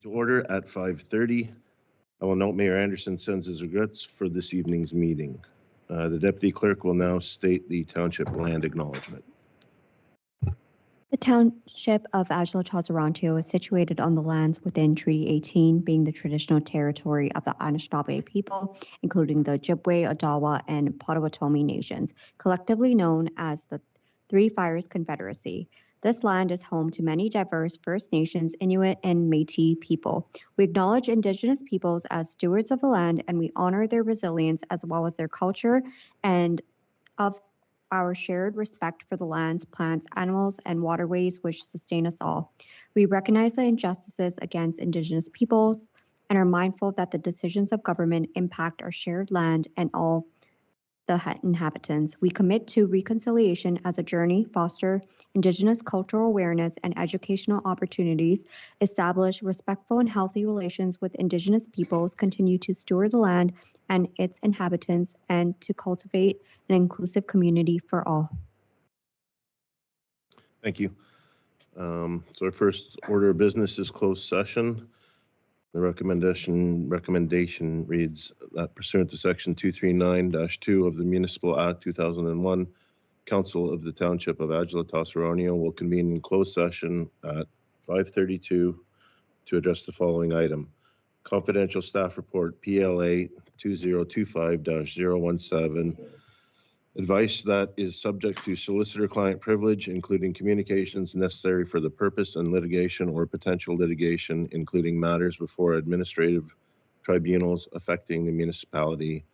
To order at 5:30. I will note Mayor Anderson sends his regrets for this evening's meeting. The Deputy Clerk will now state the Township land acknowledgement. The Township of Adjala-Tosorontio is situated on the lands within Treaty 18, being the traditional territory of the Anishinaabe people, including the Ojibwe, Odawa, and Potawatomi nations, collectively known as the Three Fires Confederacy. This land is home to many diverse First Nations, Inuit, and Métis people. We acknowledge Indigenous peoples as stewards of the land, and we honor their resilience as well as their culture and of our shared respect for the lands, plants, animals, and waterways which sustain us all. We recognize the injustices against Indigenous peoples and are mindful that the decisions of government impact our shared land and all the inhabitants. We commit to reconciliation as a journey, foster Indigenous cultural awareness and educational opportunities, establish respectful and healthy relations with Indigenous peoples, continue to steward the land and its inhabitants, and to cultivate an inclusive community for all. Thank you. So our first order of business is closed session. The recommendation reads that pursuant to Section 239-2 of the Municipal Act 2001, Council of the Township of Adjala-Tosorontio will convene in closed session at 5:32 to address the following item. Confidential staff report PLA 2025-017. Advice that is subject to solicitor-client privilege, including communications necessary for the purpose and litigation or potential litigation, including matters before administrative tribunals affecting the municipality.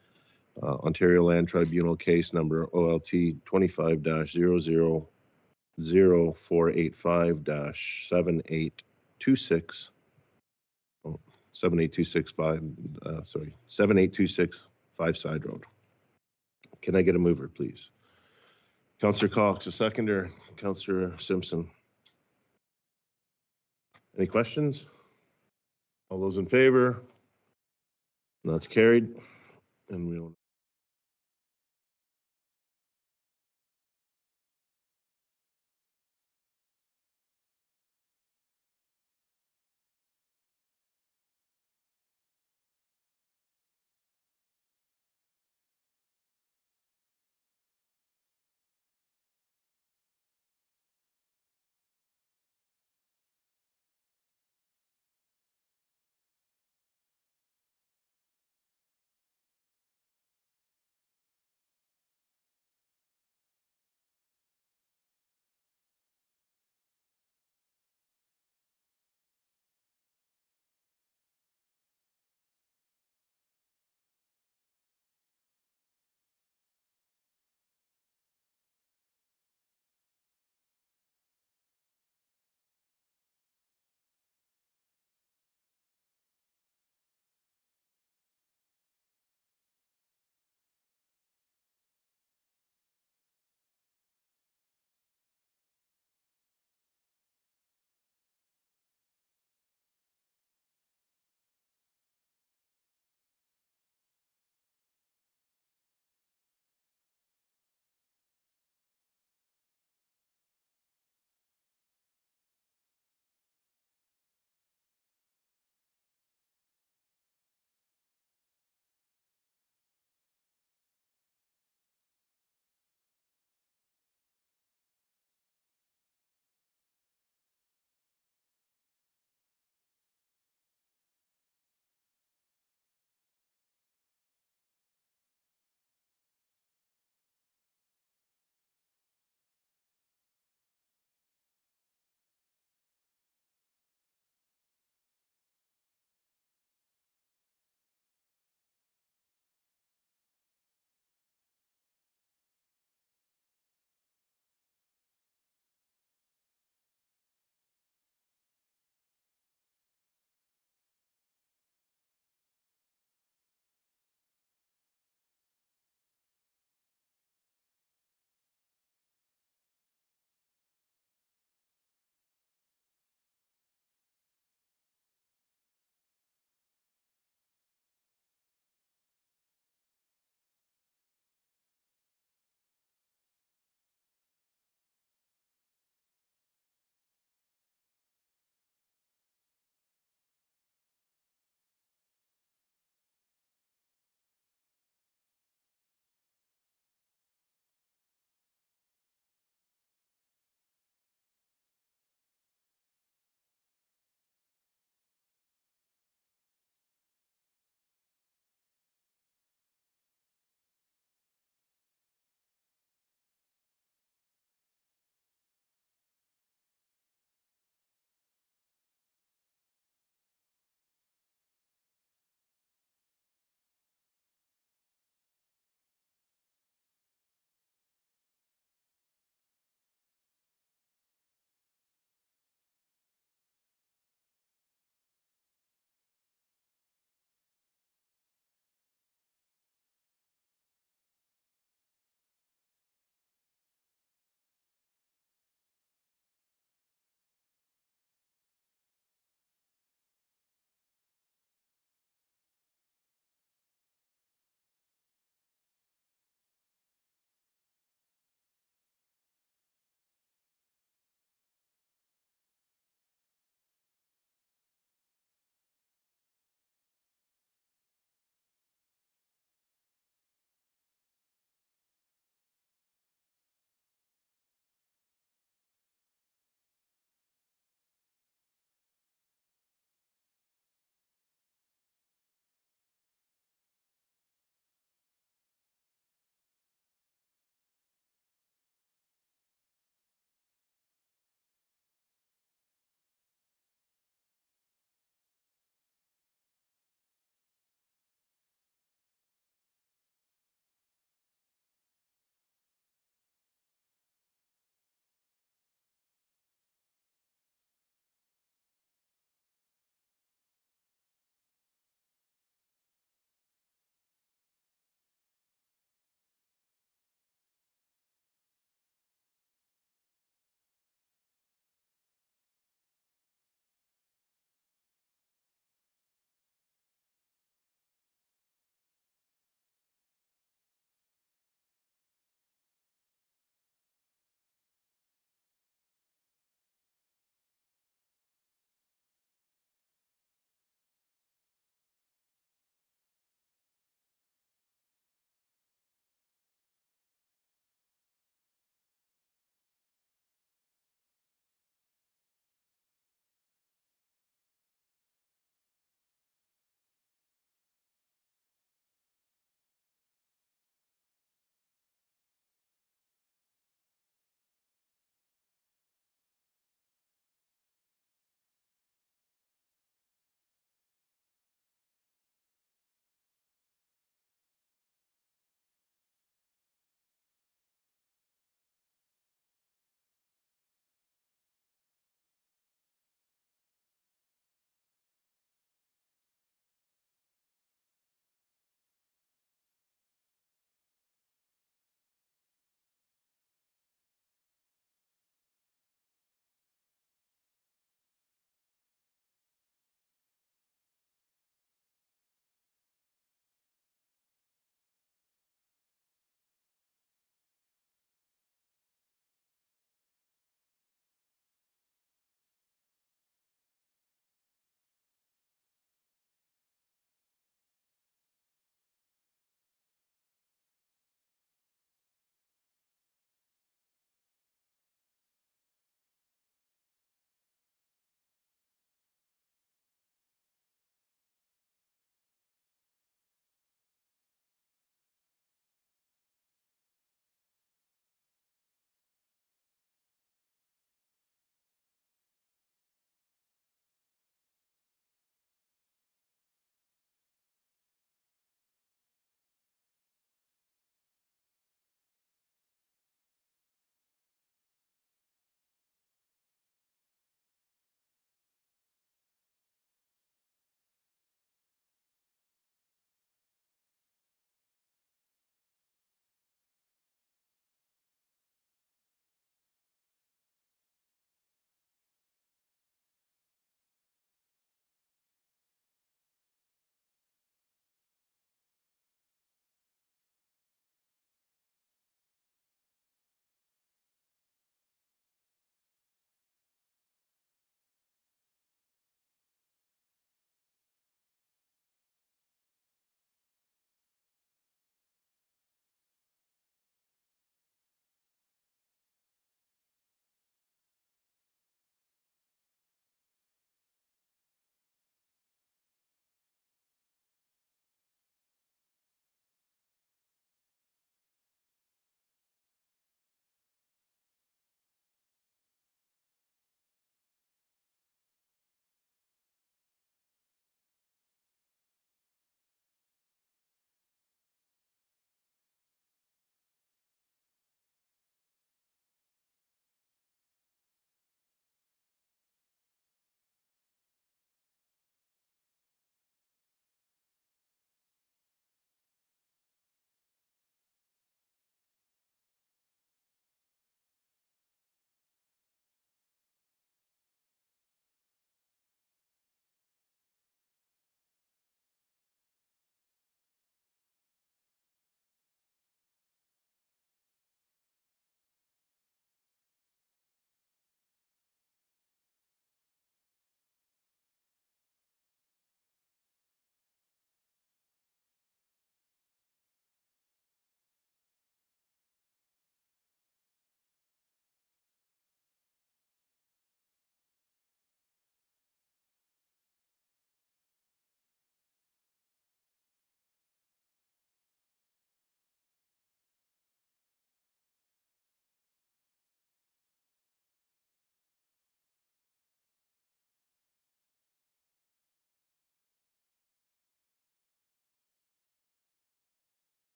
Ontario Land Tribunal case number OLT 25-000485-7826. 78265 Side Road. Can I get a mover, please? Councillor Cox, a seconder. Councillor Simpson. Any questions? All those in favor? That's carried. And we'll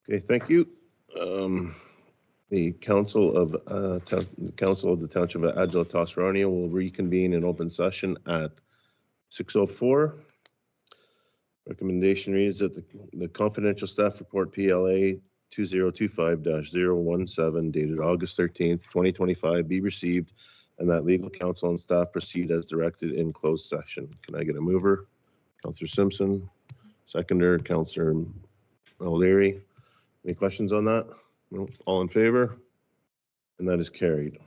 Okay, thank you. The Council of the Township of Adjala-Tosorontio will reconvene in open session at 6:04. Recommendation reads that the confidential staff report PLA 2025-017 dated August 13th, 2025 be received and that legal counsel and staff proceed as directed in closed session. Can I get a mover? Councillor Simpson. Seconder, Councillor O'Leary. Any questions on that? No? All in favor? And that is carried.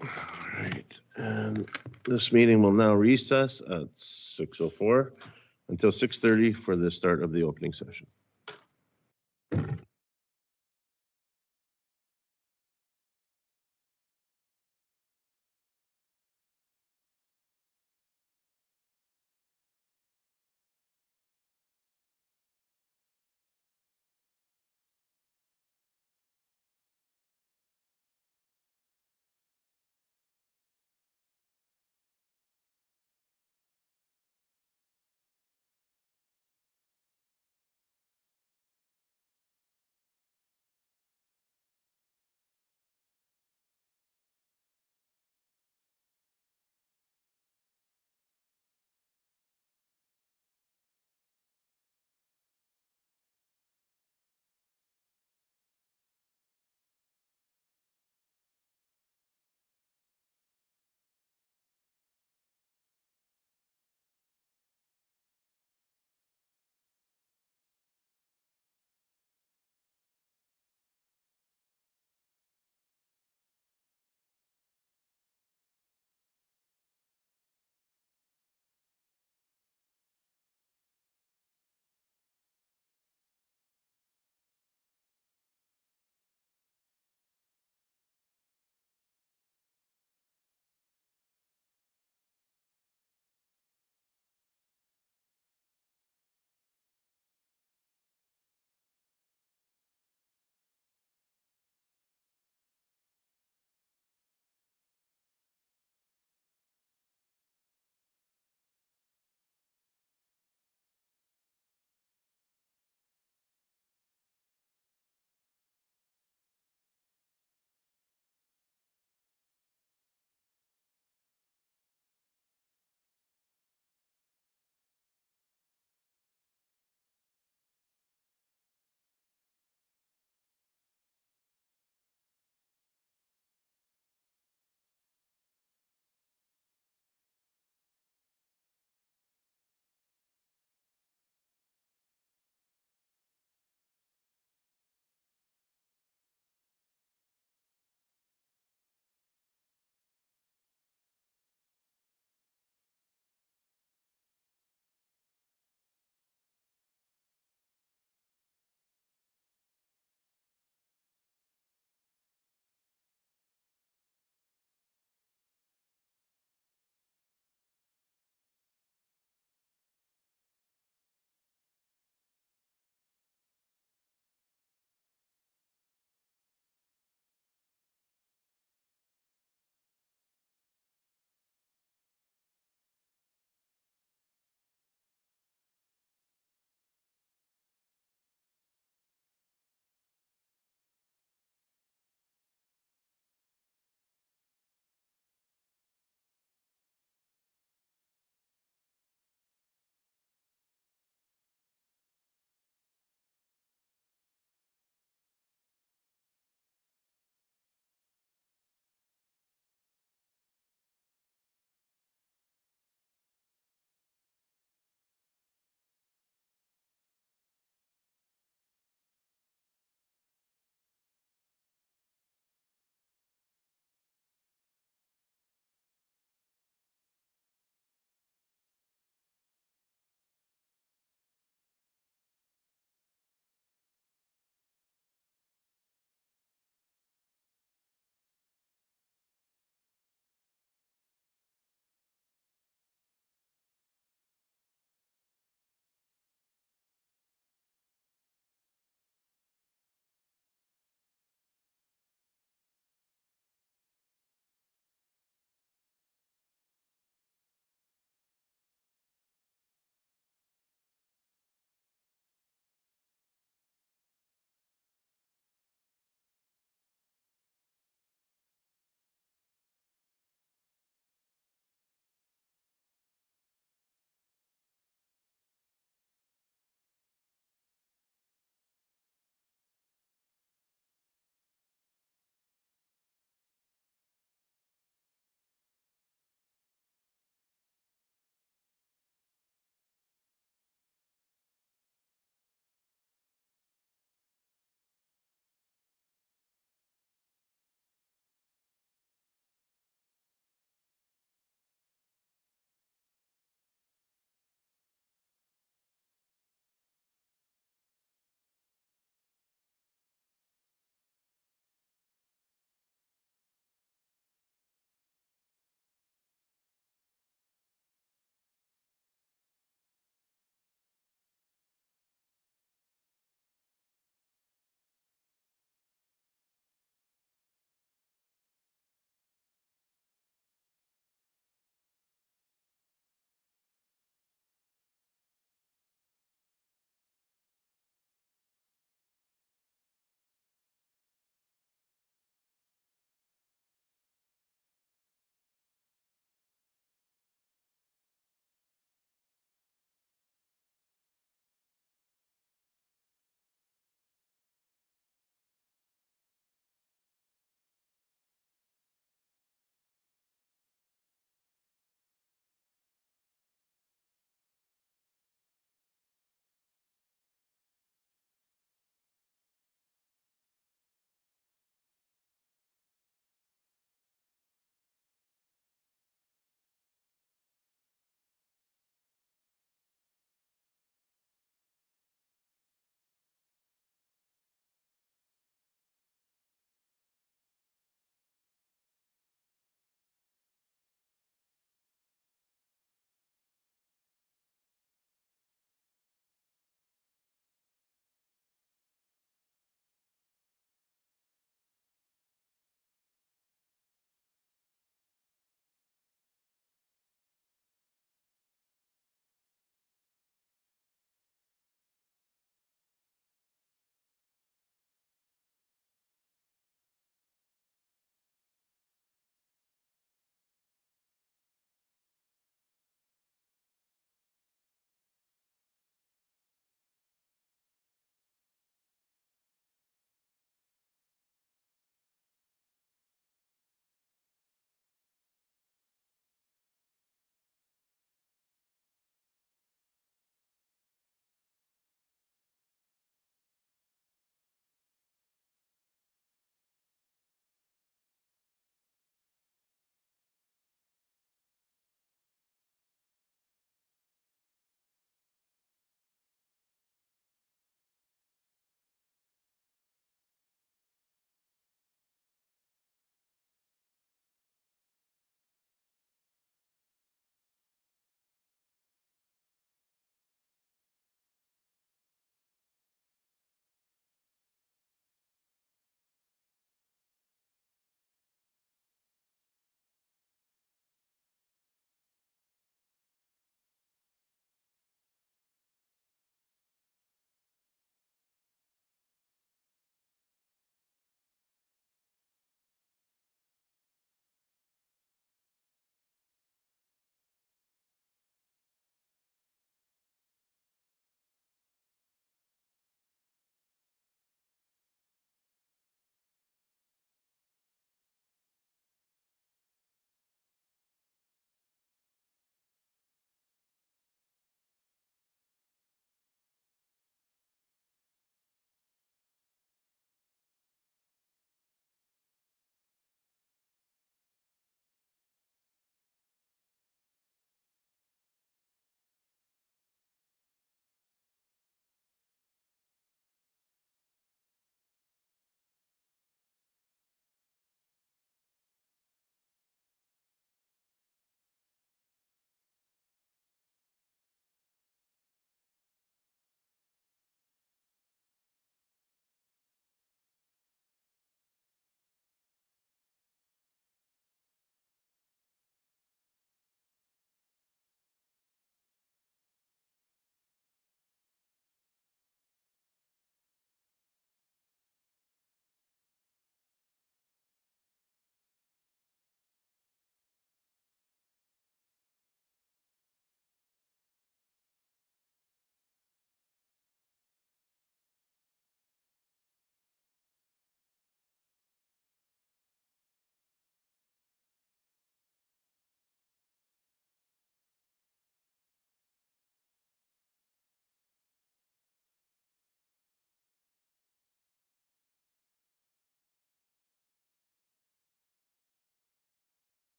All right, and this meeting will now recess at 6:04 until 6:30 for the start of the opening session.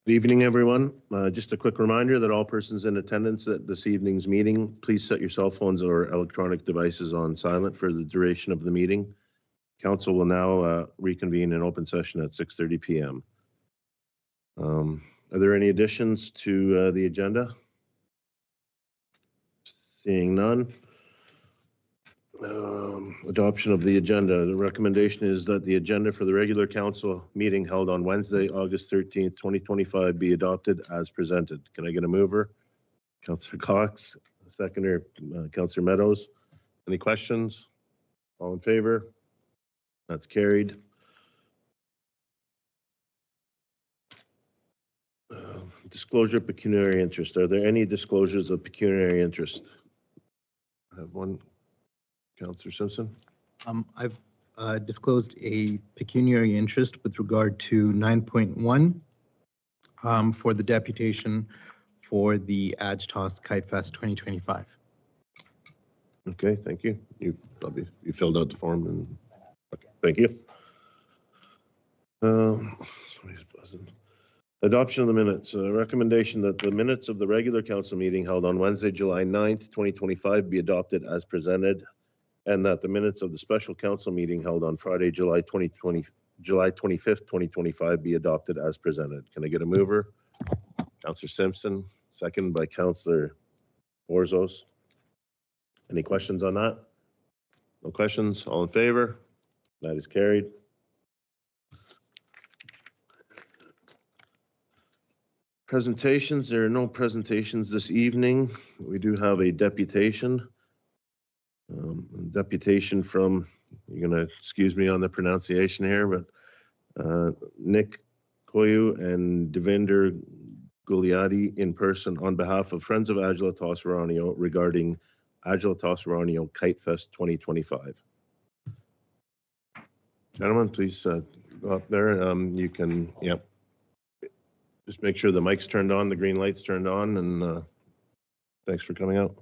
Good evening, everyone. Just a quick reminder that all persons in attendance at this evening's meeting, please set your cell phones or electronic devices on silent for the duration of the meeting. Council will now reconvene in open session at 6:30 p.m. Are there any additions to the agenda? Seeing none. Adoption of the agenda. The recommendation is that the agenda for the regular council meeting held on Wednesday, August 13th, 2025 be adopted as presented. Can I get a mover? Councillor Cox, seconder, Councillor Meadows. Any questions? All in favor? That's carried. Disclosure of pecuniary interest. Are there any disclosures of pecuniary interest? I have one. Councillor Simpson. I've disclosed a pecuniary interest with regard to 9.1 for the deputation for the Adjala-Tosorontio Kite Fest 2025. Okay, thank you. You filled out the form and okay, thank you. Adoption of the minutes. Recommendation that the minutes of the regular council meeting held on Wednesday, July 9th, 2025 be adopted as presented, and that the minutes of the special council meeting held on Friday, July 25th, 2025 be adopted as presented. Can I get a mover? Councillor Simpson, second by Councillor Borzos. Any questions on that? No questions? All in favor? That is carried. Presentations. There are no presentations this evening. We do have a deputation. Deputation from, you're going to excuse me on the pronunciation here, but Nick Koyu and Devinder Guliati in person on behalf of Friends of Adjala-Tosorontio regarding Adjala-Tosorontio Kite Fest 2025. Gentlemen, please go up there. You can, yep. Just make sure the mic's turned on, the green light's turned on, and thanks for coming out.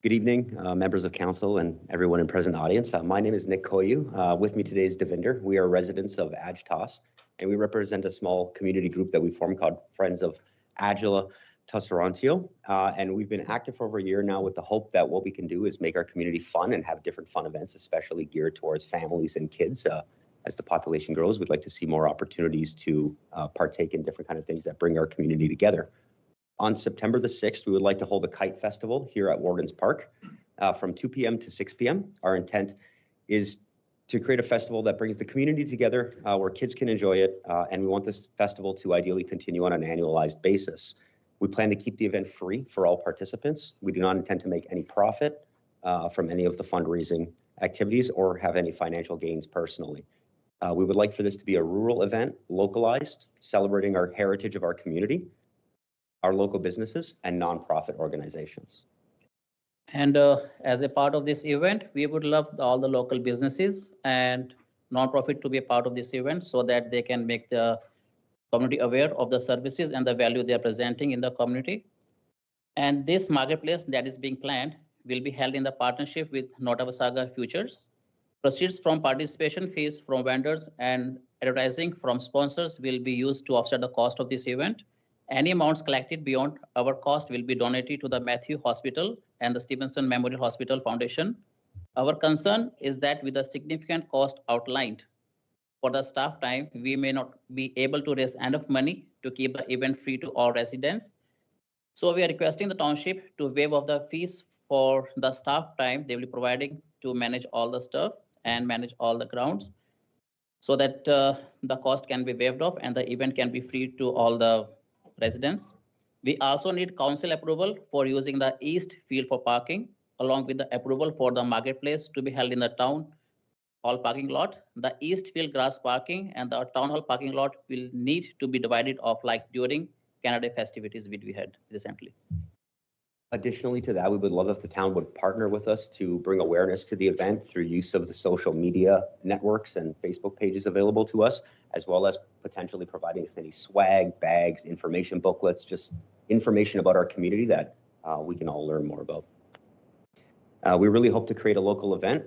Good evening, members of council and everyone in present audience. My name is Nick Koyu. With me today is Devinder. We are residents of Adjala-Tos, and we represent a small community group that we formed called Friends of Adjala-Tosorontio. And we've been active for over a year now with the hope that what we can do is make our community fun and have different fun events, especially geared towards families and kids. As the population grows, we'd like to see more opportunities to partake in different kind of things that bring our community together. On September the 6th, we would like to hold a kite festival here at Warden's Park from 2 p.m. to 6 p.m. Our intent is to create a festival that brings the community together where kids can enjoy it, and we want this festival to ideally continue on an annualized basis. We plan to keep the event free for all participants. We do not intend to make any profit from any of the fundraising activities or have any financial gains personally. We would like for this to be a rural event, localized, celebrating our heritage of our community, our local businesses, and nonprofit organizations. And as a part of this event, we would love all the local businesses and nonprofit to be a part of this event so that they can make the community aware of the services and the value they are presenting in the community. And this marketplace that is being planned will be held in the partnership with Notavasaga Futures. Proceeds from participation fees from vendors and advertising from sponsors will be used to offset the cost of this event. Any amounts collected beyond our cost will be donated to the Matthew Hospital and the Stevenson Memorial Hospital Foundation. Our concern is that with the significant cost outlined for the staff time, we may not be able to raise enough money to keep the event free to all residents. So we are requesting the township to waive off the fees for the staff time they will be providing to manage all the stuff and manage all the grounds so that the cost can be waived off and the event can be free to all the residents. We also need council approval for using the east field for parking, along with the approval for the marketplace to be held in the town hall parking lot. The east field grass parking and the town hall parking lot will need to be divided off like during Canada Day festivities which we had recently. Additionally to that, we would love if the town would partner with us to bring awareness to the event through use of the social media networks and Facebook pages available to us, as well as potentially providing us any swag, bags, information booklets, just information about our community that we can all learn more about. We really hope to create a local event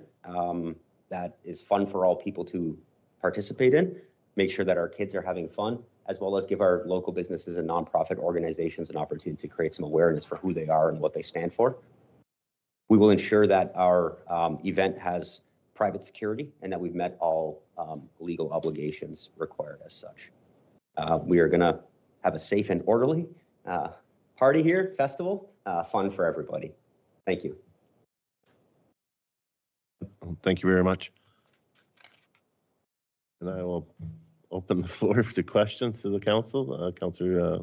that is fun for all people to participate in, make sure that our kids are having fun, as well as give our local businesses and nonprofit organizations an opportunity to create some awareness for who they are and what they stand for. We will ensure that our event has private security and that we've met all legal obligations required as such. We are going to have a safe and orderly party here, festival, fun for everybody. Thank you. Thank you very much. And I will open the floor to questions to the council. Councillor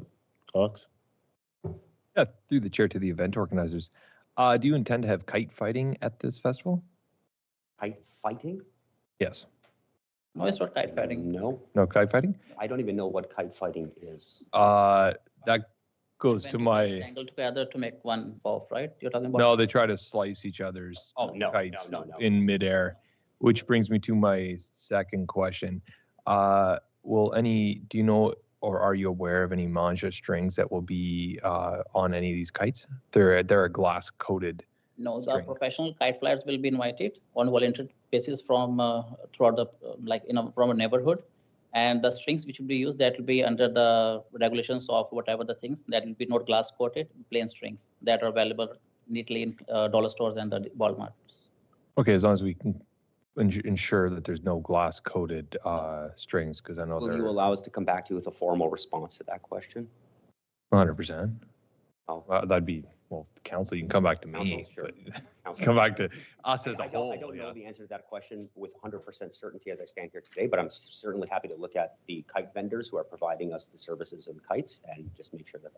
Cox. Yeah, through the chair to the event organizers. Do you intend to have kite fighting at this festival? Kite fighting? Yes. No, it's not kite fighting. No, No kite fighting? I don't even know what kite fighting is. That goes to my, Tangled together to make one off, right? You're talking about? no, they try to slice each other's Oh, no, kites no. in midair, which brings me to my second question. Do you know, or are you aware of any manja strings that will be on any of these kites? They're a glass coated. No, the string. professional kite flyers will be invited on volunteer basis from throughout the from a neighborhood, and the strings which will be used, that will be under the regulations of whatever the things, that will be not glass coated, plain strings that are available neatly in dollar stores and the Walmarts. Okay, as long as we can ensure that there's no glass coated strings, because I know Will they're you allow us to come back to you with a formal response to that question? 100%. Oh. That'd be, well, council, you can come back to me. Council, sure. but Council. Come back to us as a I whole. don't know Yeah. the answer to that question with 100% certainty as I stand here today, but I'm certainly happy to look at the kite vendors who are providing us the services and kites and just make sure that.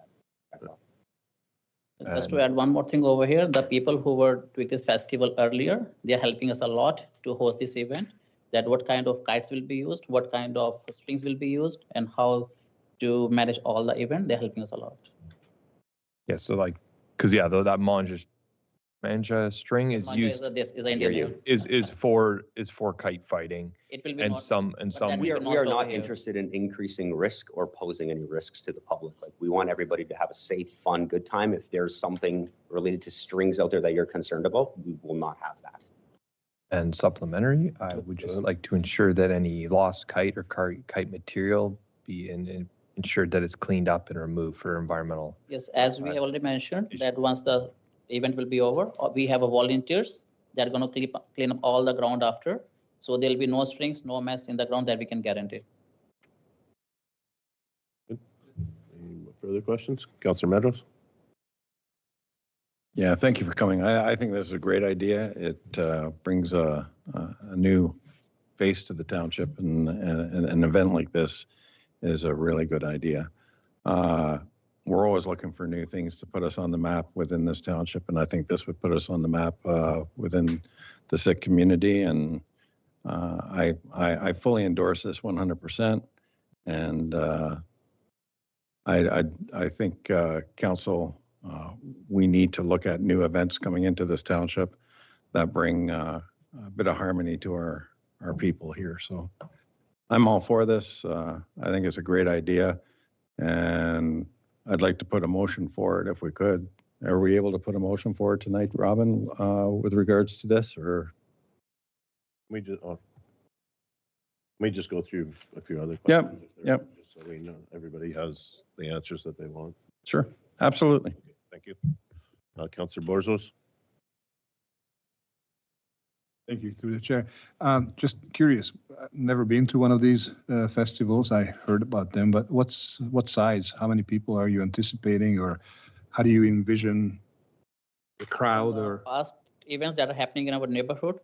Just to add one more thing over here, the people who were doing this festival earlier, they are helping us a lot to host this event, that what kind of kites will be used, what kind of strings will be used, and how to manage all the event. They're helping us a lot. Yeah, so like, because yeah, though that manja string is Manja used, This is an hear Indian. is for kite fighting, It will be and not, some then We are Not over not here. interested in increasing risk or posing any risks to the public. Like, we want everybody to have a safe, fun, good time. If there's something related to strings out there that you're concerned about, we will not have that. and supplementary. I would just like to ensure that any lost kite or kite material be ensured that it's cleaned up and removed for environmental. Yes, as we have already mentioned, that once the event will be over, we have a volunteers that are going to clean up all the ground after. So there'll be no strings, no mess in the ground, that we can guarantee. Any further questions? Councillor Meadows? Yeah, thank you for coming. I think this is a great idea. It brings a new face to the township, and an event like this is a really good idea. We're always looking for new things to put us on the map within this township, and I think this would put us on the map within the Sikh community, and I fully endorse this 100%. And I think council, we need to look at new events coming into this township that bring a bit of harmony to our people here. So I'm all for this. I think it's a great idea, and I'd like to put a motion for it if we could. Are we able to put a motion for it tonight, Robin, with regards to this, or? We just go through a few other Yep, questions. yep. Just so we know everybody has the answers that they want. Sure, absolutely. Okay, thank you. Councillor Borzos? Thank you, through the chair. Just curious, I've never been to one of these festivals. I heard about them, but what size? How many people are you anticipating, or how do you envision the crowd? Or Past events that are happening in our neighborhood,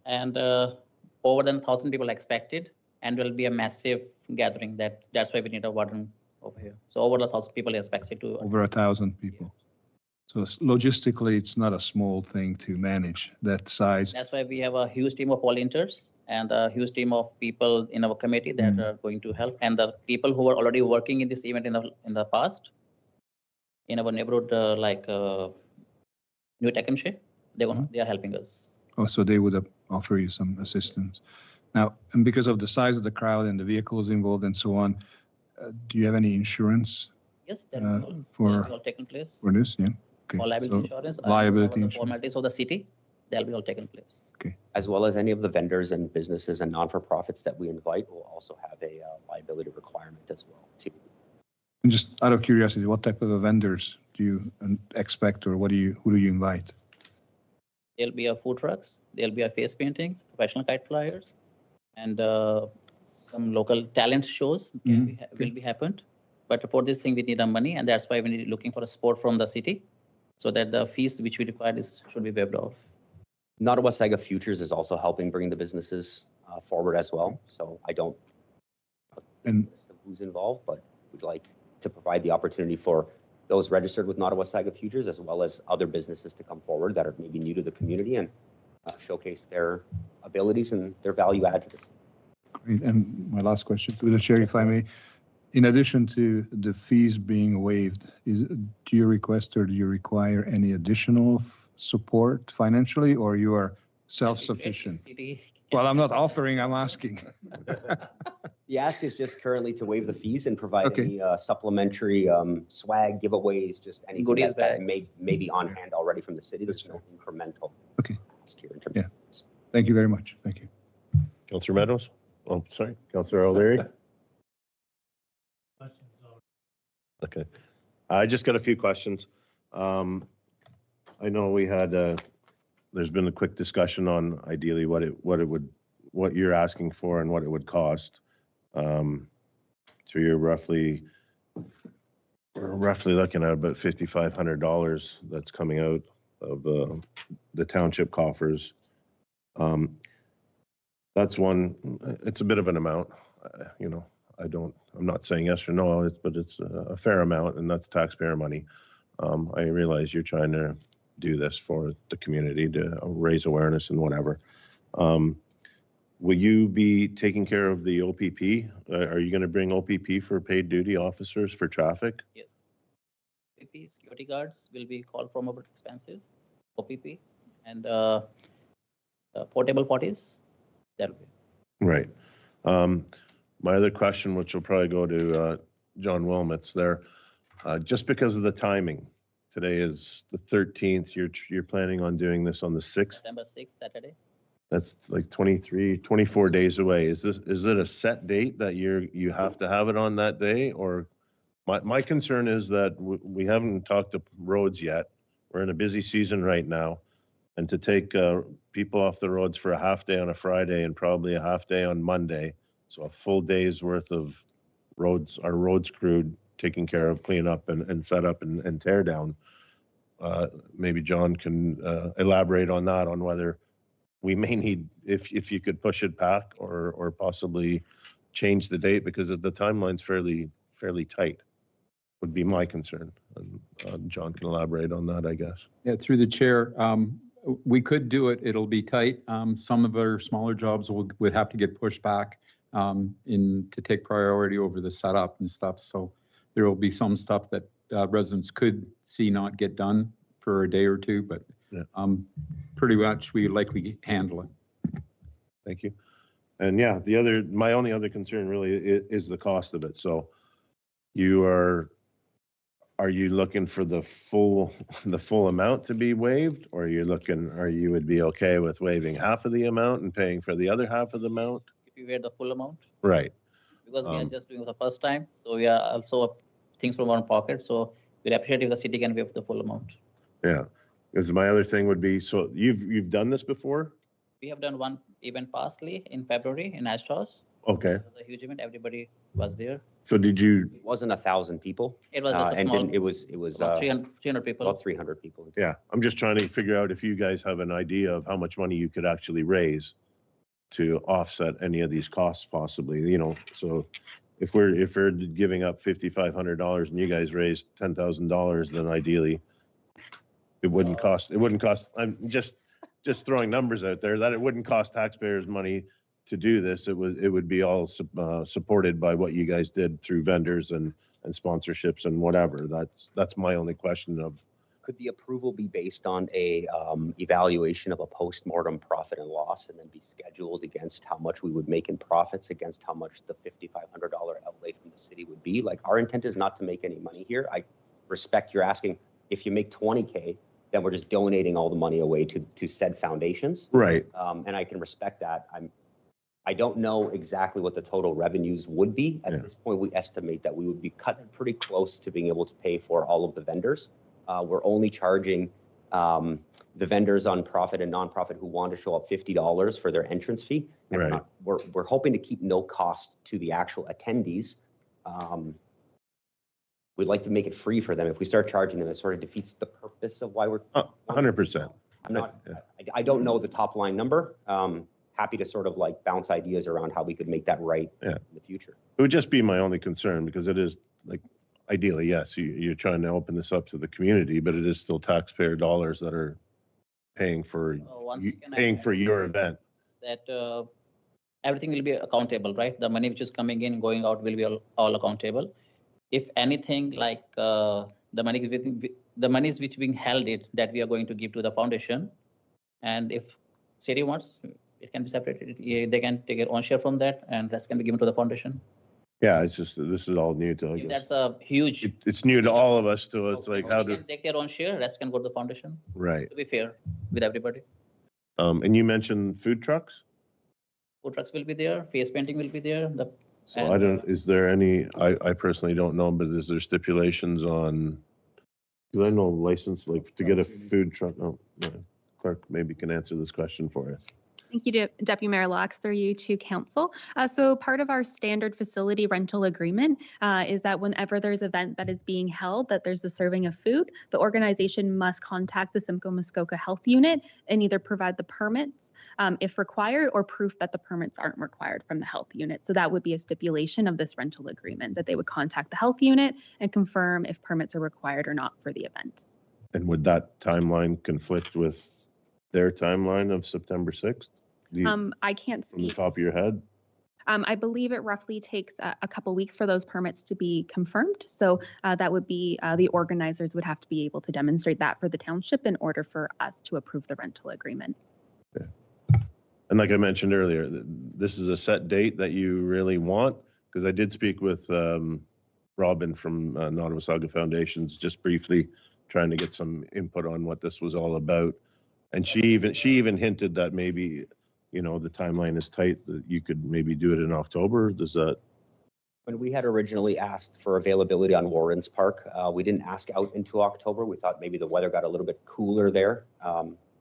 and over than 1,000 people expected, and will be a massive gathering. That's why we need a warden over here. So over 1,000 people expected to. over 1,000 people? So logistically, it's not a small thing to manage that size. That's why we have a huge team of volunteers and a huge team of people in our committee that are going to help. And the people who are already working in this event in the past, in our neighborhood, like New Tecumseh, they are helping us. Oh, so they would offer you some assistance. Now, and because of the size of the crowd and the vehicles involved and so on, do you have any insurance Yes, that for all taking place. this? Yeah. Okay. Or liability So insurance. liability the insurance. formalities of the city. They'll be all taken place. As well as any of the vendors and businesses and non-for-profits that we invite will also have a liability requirement as well too. And just out of curiosity, what type of vendors do you expect, or who do you invite? There'll be a food trucks, there'll be a face paintings, professional kite flyers, and some local talent shows will be happened. But for this thing, we need money, and that's why we need looking for a support from the city, so that the fees which we require should be waived off. Nottawasaga Futures is also helping bring the businesses forward as well. So I don't know who's involved, but we'd like to provide the opportunity for those registered with Nottawasaga Futures as well as other businesses to come forward that are maybe new to the community and showcase their abilities and their value add to this. Great. And my last question to the chair, if I may, in addition to the fees being waived, do you request or do you require any additional support financially, or you are self-sufficient? Well, I'm not offering, I'm asking. The ask is just currently to waive the fees and provide any supplementary swag giveaways, just anything Goodies that bags. may be on hand already from the city. There's no incremental ask here in terms of fees. Thank you very much. Thank you. Councillor Meadows? Oh, sorry, Councillor O'Leary? Okay. I just got a few questions. I know we had, there's been a quick discussion on ideally what you're asking for and what it would cost. So you're roughly looking at about $5,500 that's coming out of the township coffers. That's one, it's a bit of an amount, you know, I'm not saying yes or no, but it's a fair amount, and that's taxpayer money. I realize you're trying to do this for the community to raise awareness and whatever. Will you be taking care of the OPP? Are you going to bring OPP for paid duty officers for traffic? Yes. OPP, security guards will be called from our expenses, OPP, and portable potties. That'll be. Right. My other question, which will probably go to John Wilmots there, just because of the timing. Today is the 13th. You're planning on doing this on the 6th? September 6th, Saturday. That's like 24 days away. Is it a set date that you have to have it on that day? Or my concern is that we haven't talked to roads yet. We're in a busy season right now. And to take people off the roads for a half day on a Friday and probably a half day on Monday, so a full day's worth of our roads crew taking care of clean up and set up and tear down. Maybe John can elaborate on that, on whether we may need, if you could push it back or possibly change the date, because the timeline's fairly tight, would be my concern. And John can elaborate on that, I guess. Yeah, through the chair, we could do it. It'll be tight. Some of our smaller jobs would have to get pushed back to take priority over the setup and stuff. So there will be some stuff that residents could see not get done for a day or two, but pretty much we likely handle it. Thank you. And yeah, my only other concern really is the cost of it. So are you looking for the full amount to be waived, or you would be okay with waiving half of the amount and paying for the other half of the amount? If you waive the full amount. Right. Because we are just doing it the first time, so we are also things from our pocket. So we'd appreciate if the city can waive the full amount. Yeah. Because my other thing would be, so you've done this before? We have done one event pastly in February in Adjala-Tosorontio. Okay. It was a huge event. Everybody was there. So did you? It wasn't 1,000 people. It was just a and small. it was about 300 people. about 300 people. Yeah, I'm just trying to figure out if you guys have an idea of how much money you could actually raise to offset any of these costs possibly, you know. So if we're giving up $5,500 and you guys raised $10,000, then ideally it wouldn't cost, I'm just throwing numbers out there, that it wouldn't cost taxpayers money to do this. It would be all supported by what you guys did through vendors and sponsorships and whatever. That's my only question of. Could the approval be based on a evaluation of a post-mortem profit and loss, and then be scheduled against how much we would make in profits against how much the $5,500 outlay from the city would be? Like, our intent is not to make any money here. I respect you're asking, if you make 20K, then we're just donating all the money away to said foundations. Right. And I can respect that. I don't know exactly what the total revenues would be. At this point, we estimate that we would be cutting pretty close to being able to pay for all of the vendors. We're only charging the vendors on profit and nonprofit who want to show up $50 for their entrance fee. And Right. we're hoping to keep no cost to the actual attendees. We'd like to make it free for them. If we start charging them, it sort of defeats the purpose of why we're. 100%. I'm not. Yeah. I don't know the top line number. Happy to sort of like bounce ideas around how we could make that right in the future. It would just be my only concern because it is like, ideally, yes, you're trying to open this up to the community, but it is still taxpayer dollars that are paying for your event. That everything will be accountable, right? The money which is coming in, going out will be all accountable. If anything, like the monies which being held that we are going to give to the foundation, and if city wants, it can be separated. They can take their own share from that, and rest can be given to the foundation. Yeah, it's just, this is all new to us. That's a huge. It's new to all of us, to us, like how They to, can take their own share, rest can go to the foundation, right. to be fair with everybody. And you mentioned food trucks? Food trucks will be there, face painting will be there. So I don't, is there any, I personally don't know, but is there stipulations on, because I know license, like to get a food truck, clerk maybe can answer this question for us. Thank you, Deputy Mayor Laux, through you to council. So part of our standard facility rental agreement is that whenever there's an event that is being held, that there's a serving of food, the organization must contact the Simcoe Muskoka Health Unit and either provide the permits if required or proof that the permits aren't required from the health unit. So that would be a stipulation of this rental agreement, that they would contact the health unit and confirm if permits are required or not for the event. And would that timeline conflict with their timeline of September 6th? I can't From the speak. top of your head? I believe it roughly takes a couple weeks for those permits to be confirmed. So that would be the organizers would have to be able to demonstrate that for the township in order for us to approve the rental agreement. Yeah. And like I mentioned earlier, this is a set date that you really want, because I did speak with Robin from Nottawasaga Foundations just briefly, trying to get some input on what this was all about. And she even hinted that maybe, you know, the timeline is tight, that you could maybe do it in October. Does that? When we had originally asked for availability on Warren's Park, we didn't ask out into October. We thought maybe the weather got a little bit cooler there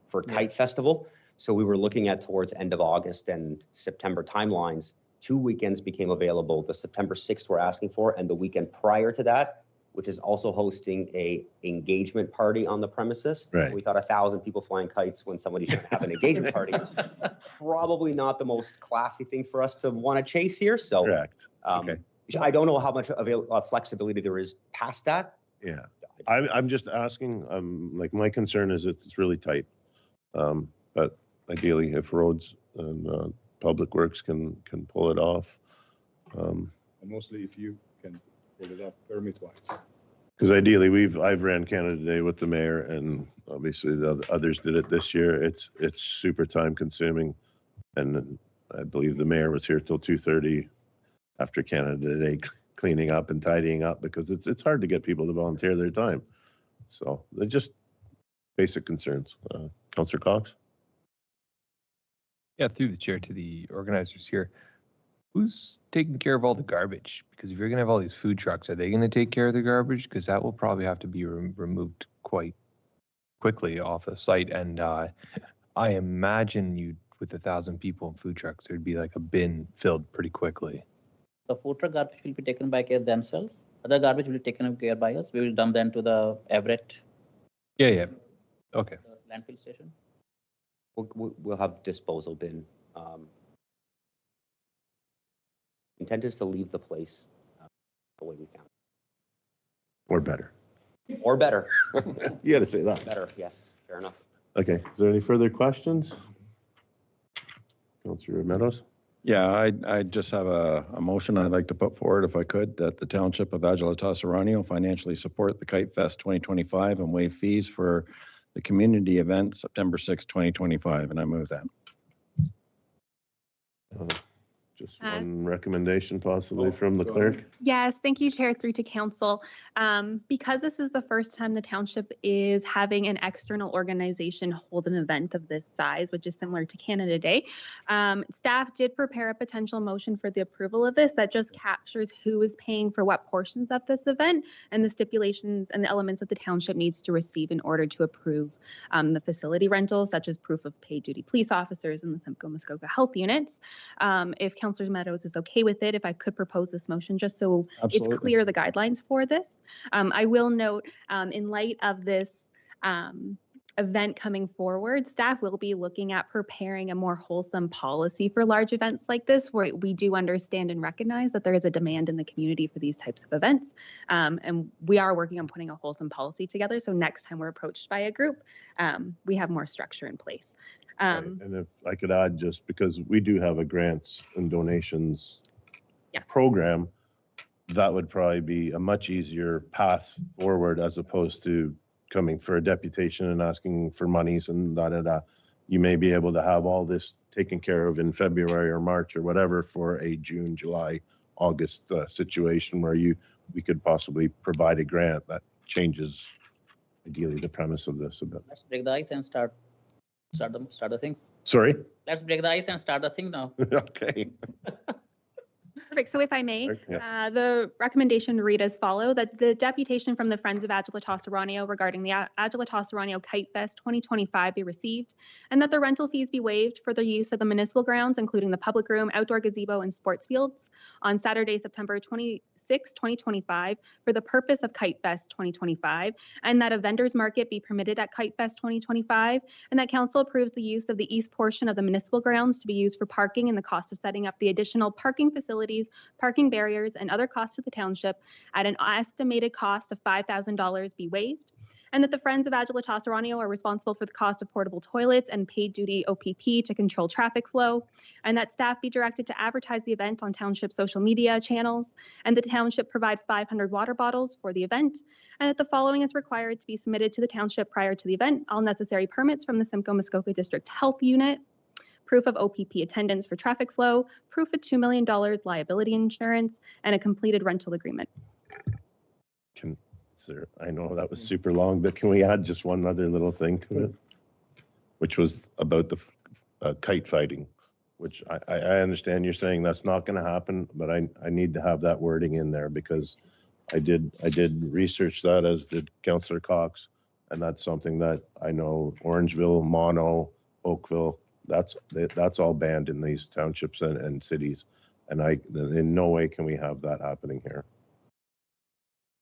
for Kite Festival. So we were looking at towards end of August and September timelines. 2 weekends became available. The September 6th we're asking for, and the weekend prior to that, which is also hosting a engagement party on the premises. Right. We thought 1,000 people flying kites when somebody should have an engagement party. Probably not the most classy thing for us to want to chase here. So Correct. Okay. I don't know how much flexibility there is past that. Yeah. I'm just asking, like my concern is it's really tight. But ideally, if roads and public works can pull it off. And mostly if you can pull it up permit-wise. Because ideally, I've ran Canada Day with the mayor, and obviously the others did it this year. It's super time consuming, and I believe the mayor was here till 2:30 after Canada Day, cleaning up and tidying up, because it's hard to get people to volunteer their time. So they're just basic concerns. Councillor Cox? Yeah, through the chair to the organizers here. Who's taking care of all the garbage? Because if you're going to have all these food trucks, are they going to take care of the garbage? Because that will probably have to be removed quite quickly off the site. And I imagine with 1,000 people and food trucks, there'd be like a bin filled pretty quickly. The food truck garbage will be taken by care themselves. Other garbage will be taken care by us. We will dump them to the Everett. Yeah. Okay. The landfill station. We'll have disposal bin. Intent is to leave the place the way we found Or better. it. Or better. You got to say that. Better, yes, fair enough. Okay. Is there any further questions? Councillor Meadows? Yeah, I just have a motion I'd like to put forward, if I could, that the Township of Adjala-Tosorontio financially support the Kite Fest 2025 and waive fees for the community event September 6, 2025, and I move that. Just one recommendation possibly from the go clerk. Yes, thank you, Chair, through to Council. Because this is the first time the township is having an external organization hold an event of this size, which is similar to Canada Day, staff did prepare a potential motion for the approval of this that just captures who is paying for what portions of this event and the stipulations and the elements that the township needs to receive in order to approve the facility rentals, such as proof of paid duty police officers and the Simcoe Muskoka health units. If Councillor Meadows is okay with it, if I could propose this motion just so Absolutely. it's clear the guidelines for this. I will note, in light of this event coming forward, staff will be looking at preparing a more wholesome policy for large events like this, where we do understand and recognize that there is a demand in the community for these types of events. And we are working on putting a wholesome policy together. So next time we're approached by a group, we have more structure in place. And if I could add, just because we do have a grants and donations Yes. program, that would probably be a much easier path forward as opposed to coming for a deputation and asking for monies and da. You may be able to have all this taken care of in February or March or whatever for a June, July, August situation where we could possibly provide a grant that changes ideally the premise of this a bit. Let's break the ice and start the things. Sorry? Let's break the ice and start the thing now. Okay. Perfect. So if I may, Yeah. the recommendation read as follow, that the deputation from the Friends of Adjala-Tosorontio regarding the Adjala-Tosorontio Kite Fest 2025 be received, and that the rental fees be waived for the use of the municipal grounds, including the public room, outdoor gazebo, and sports fields on Saturday, September 26, 2025, for the purpose of Kite Fest 2025, and that a vendor's market be permitted at Kite Fest 2025, and that council approves the use of the east portion of the municipal grounds to be used for parking and the cost of setting up the additional parking facilities, parking barriers, and other costs to the township at an estimated cost of $5,000 be waived, and that the Friends of Adjala-Tosorontio are responsible for the cost of portable toilets and paid duty OPP to control traffic flow, and that staff be directed to advertise the event on township social media channels, and the township provide 500 water bottles for the event, and that the following is required to be submitted to the township prior to the event: all necessary permits from the Simcoe Muskoka District Health Unit, proof of OPP attendance for traffic flow, proof of $2 million liability insurance, and a completed rental agreement. Sir, I know that was super long, but can we add just one other little thing to it? Which was about the kite fighting, which I understand you're saying that's not going to happen, but I need to have that wording in there because I did research that, as did Councillor Cox, and that's something that I know Orangeville, Mono, Oakville, that's all banned in these townships and cities. And in no way can we have that happening here.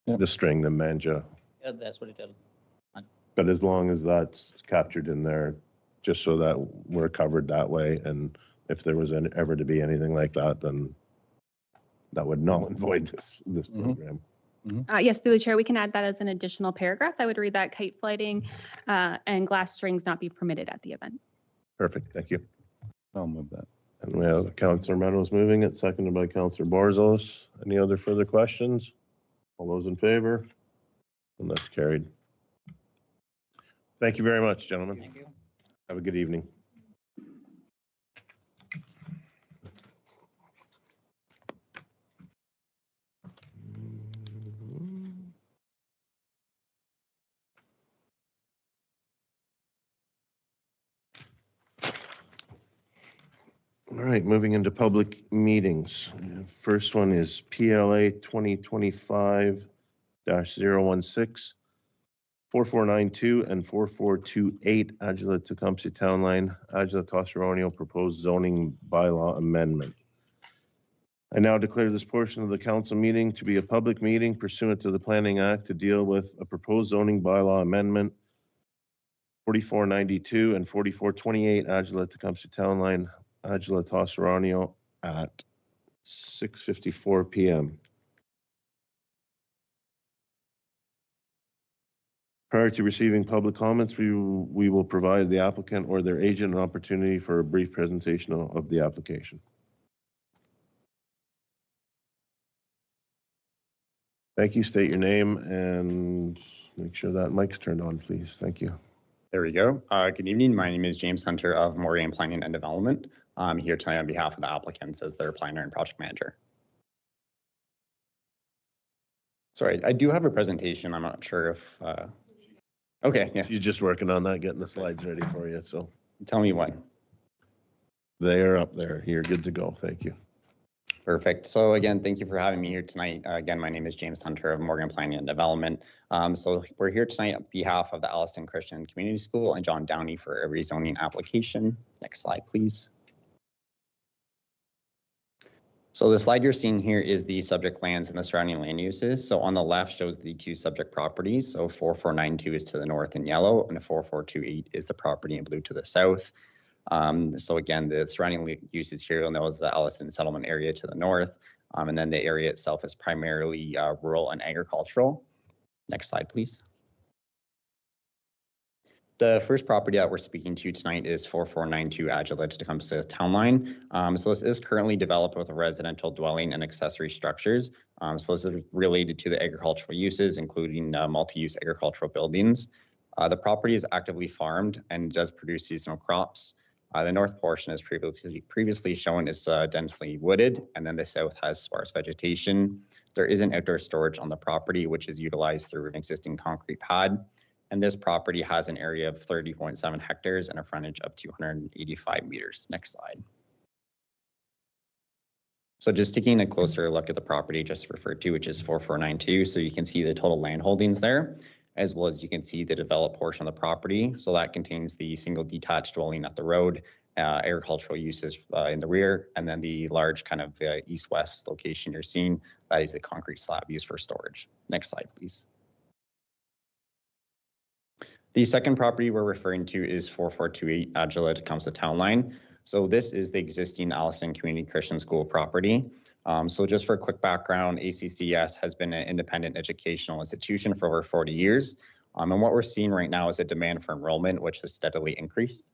Yep. The string, the manja. Yeah, that's what it tells. But as long as that's captured in there, just so that we're covered that way, and if there was ever to be anything like that, then that would null and void this program. Yes, through the chair, we can add that as an additional paragraph. I would read that kite flighting and glass strings not be permitted at the event. Perfect, thank you. I'll move that. And we have Councillor Meadows moving it, seconded by Councillor Borzos. Any other further questions? All those in favor? And that's carried. Thank you very much, gentlemen. Thank you. Have a good evening. All right, moving into public meetings. First one is PLA 2025-016, 4492 and 4428 Adjala-Tecumseh Town Line, Adjala-Tosorontio proposed zoning bylaw amendment. I now declare this portion of the council meeting to be a public meeting pursuant to the Planning Act to deal with a proposed zoning bylaw amendment 4492 and 4428 Adjala-Tecumseh Town Line, Adjala-Tosorontio at 6:54 p.m. Prior to receiving public comments, we will provide the applicant or their agent an opportunity for a brief presentation of the application. Thank you. State your name and make sure that mic's turned on, please. Thank you. There we go. Good evening. My name is James Hunter of Morgan Planning and Development. I'm here tonight on behalf of the applicants as their planner and project manager. Sorry, I do have a presentation. I'm not sure if, okay, yeah. She's just working on that, getting the slides ready for you, so Tell me when. they are up there. You're good to go. Thank you. Perfect. So again, thank you for having me here tonight. Again, my name is James Hunter of Morgan Planning and Development. So we're here tonight on behalf of the Alliston Christian Community School and John Downey for a rezoning application. Next slide, please. So the slide you're seeing here is the subject lands and the surrounding land uses. So on the left shows the two subject properties. So 4492 is to the north in yellow and 4428 is the property in blue to the south. So again, the surrounding uses here, you'll know is the Alliston settlement area to the north. And then the area itself is primarily rural and agricultural. Next slide, please. The first property that we're speaking to tonight is 4492 Adjala-Tosorontio Town Line. So this is currently developed with a residential dwelling and accessory structures. So this is related to the agricultural uses, including multi-use agricultural buildings. The property is actively farmed and does produce seasonal crops. The north portion is previously shown as densely wooded, and then the south has sparse vegetation. There is an outdoor storage on the property, which is utilized through an existing concrete pad. And this property has an area of 30.7 hectares and a frontage of 285 meters. Next slide. So just taking a closer look at the property just referred to, which is 4492. So you can see the total land holdings there, as well as you can see the developed portion of the property. So that contains the single detached dwelling at the road, agricultural uses in the rear, and then the large kind of east-west location you're seeing, that is a concrete slab used for storage. Next slide, please. The second property we're referring to is 4428 Adjala-Tosorontio Town Line. So this is the existing Alliston Community Christian School property. So just for a quick background, ACCS has been an independent educational institution for over 40 years. And what we're seeing right now is a demand for enrollment, which has steadily increased.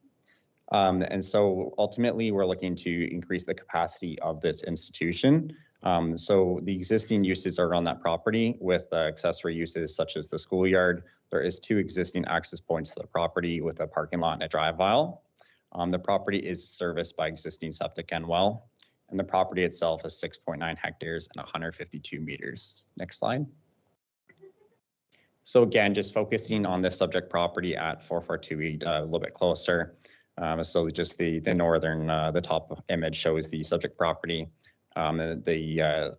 And so ultimately, we're looking to increase the capacity of this institution. So the existing uses are on that property with accessory uses such as the schoolyard. There is 2 existing access points to the property with a parking lot and a drive aisle. The property is serviced by existing septic and well, and the property itself is 6.9 hectares and 152 meters. Next slide. So again, just focusing on this subject property at 4428 a little bit closer. So just the northern, the top image shows the subject property. The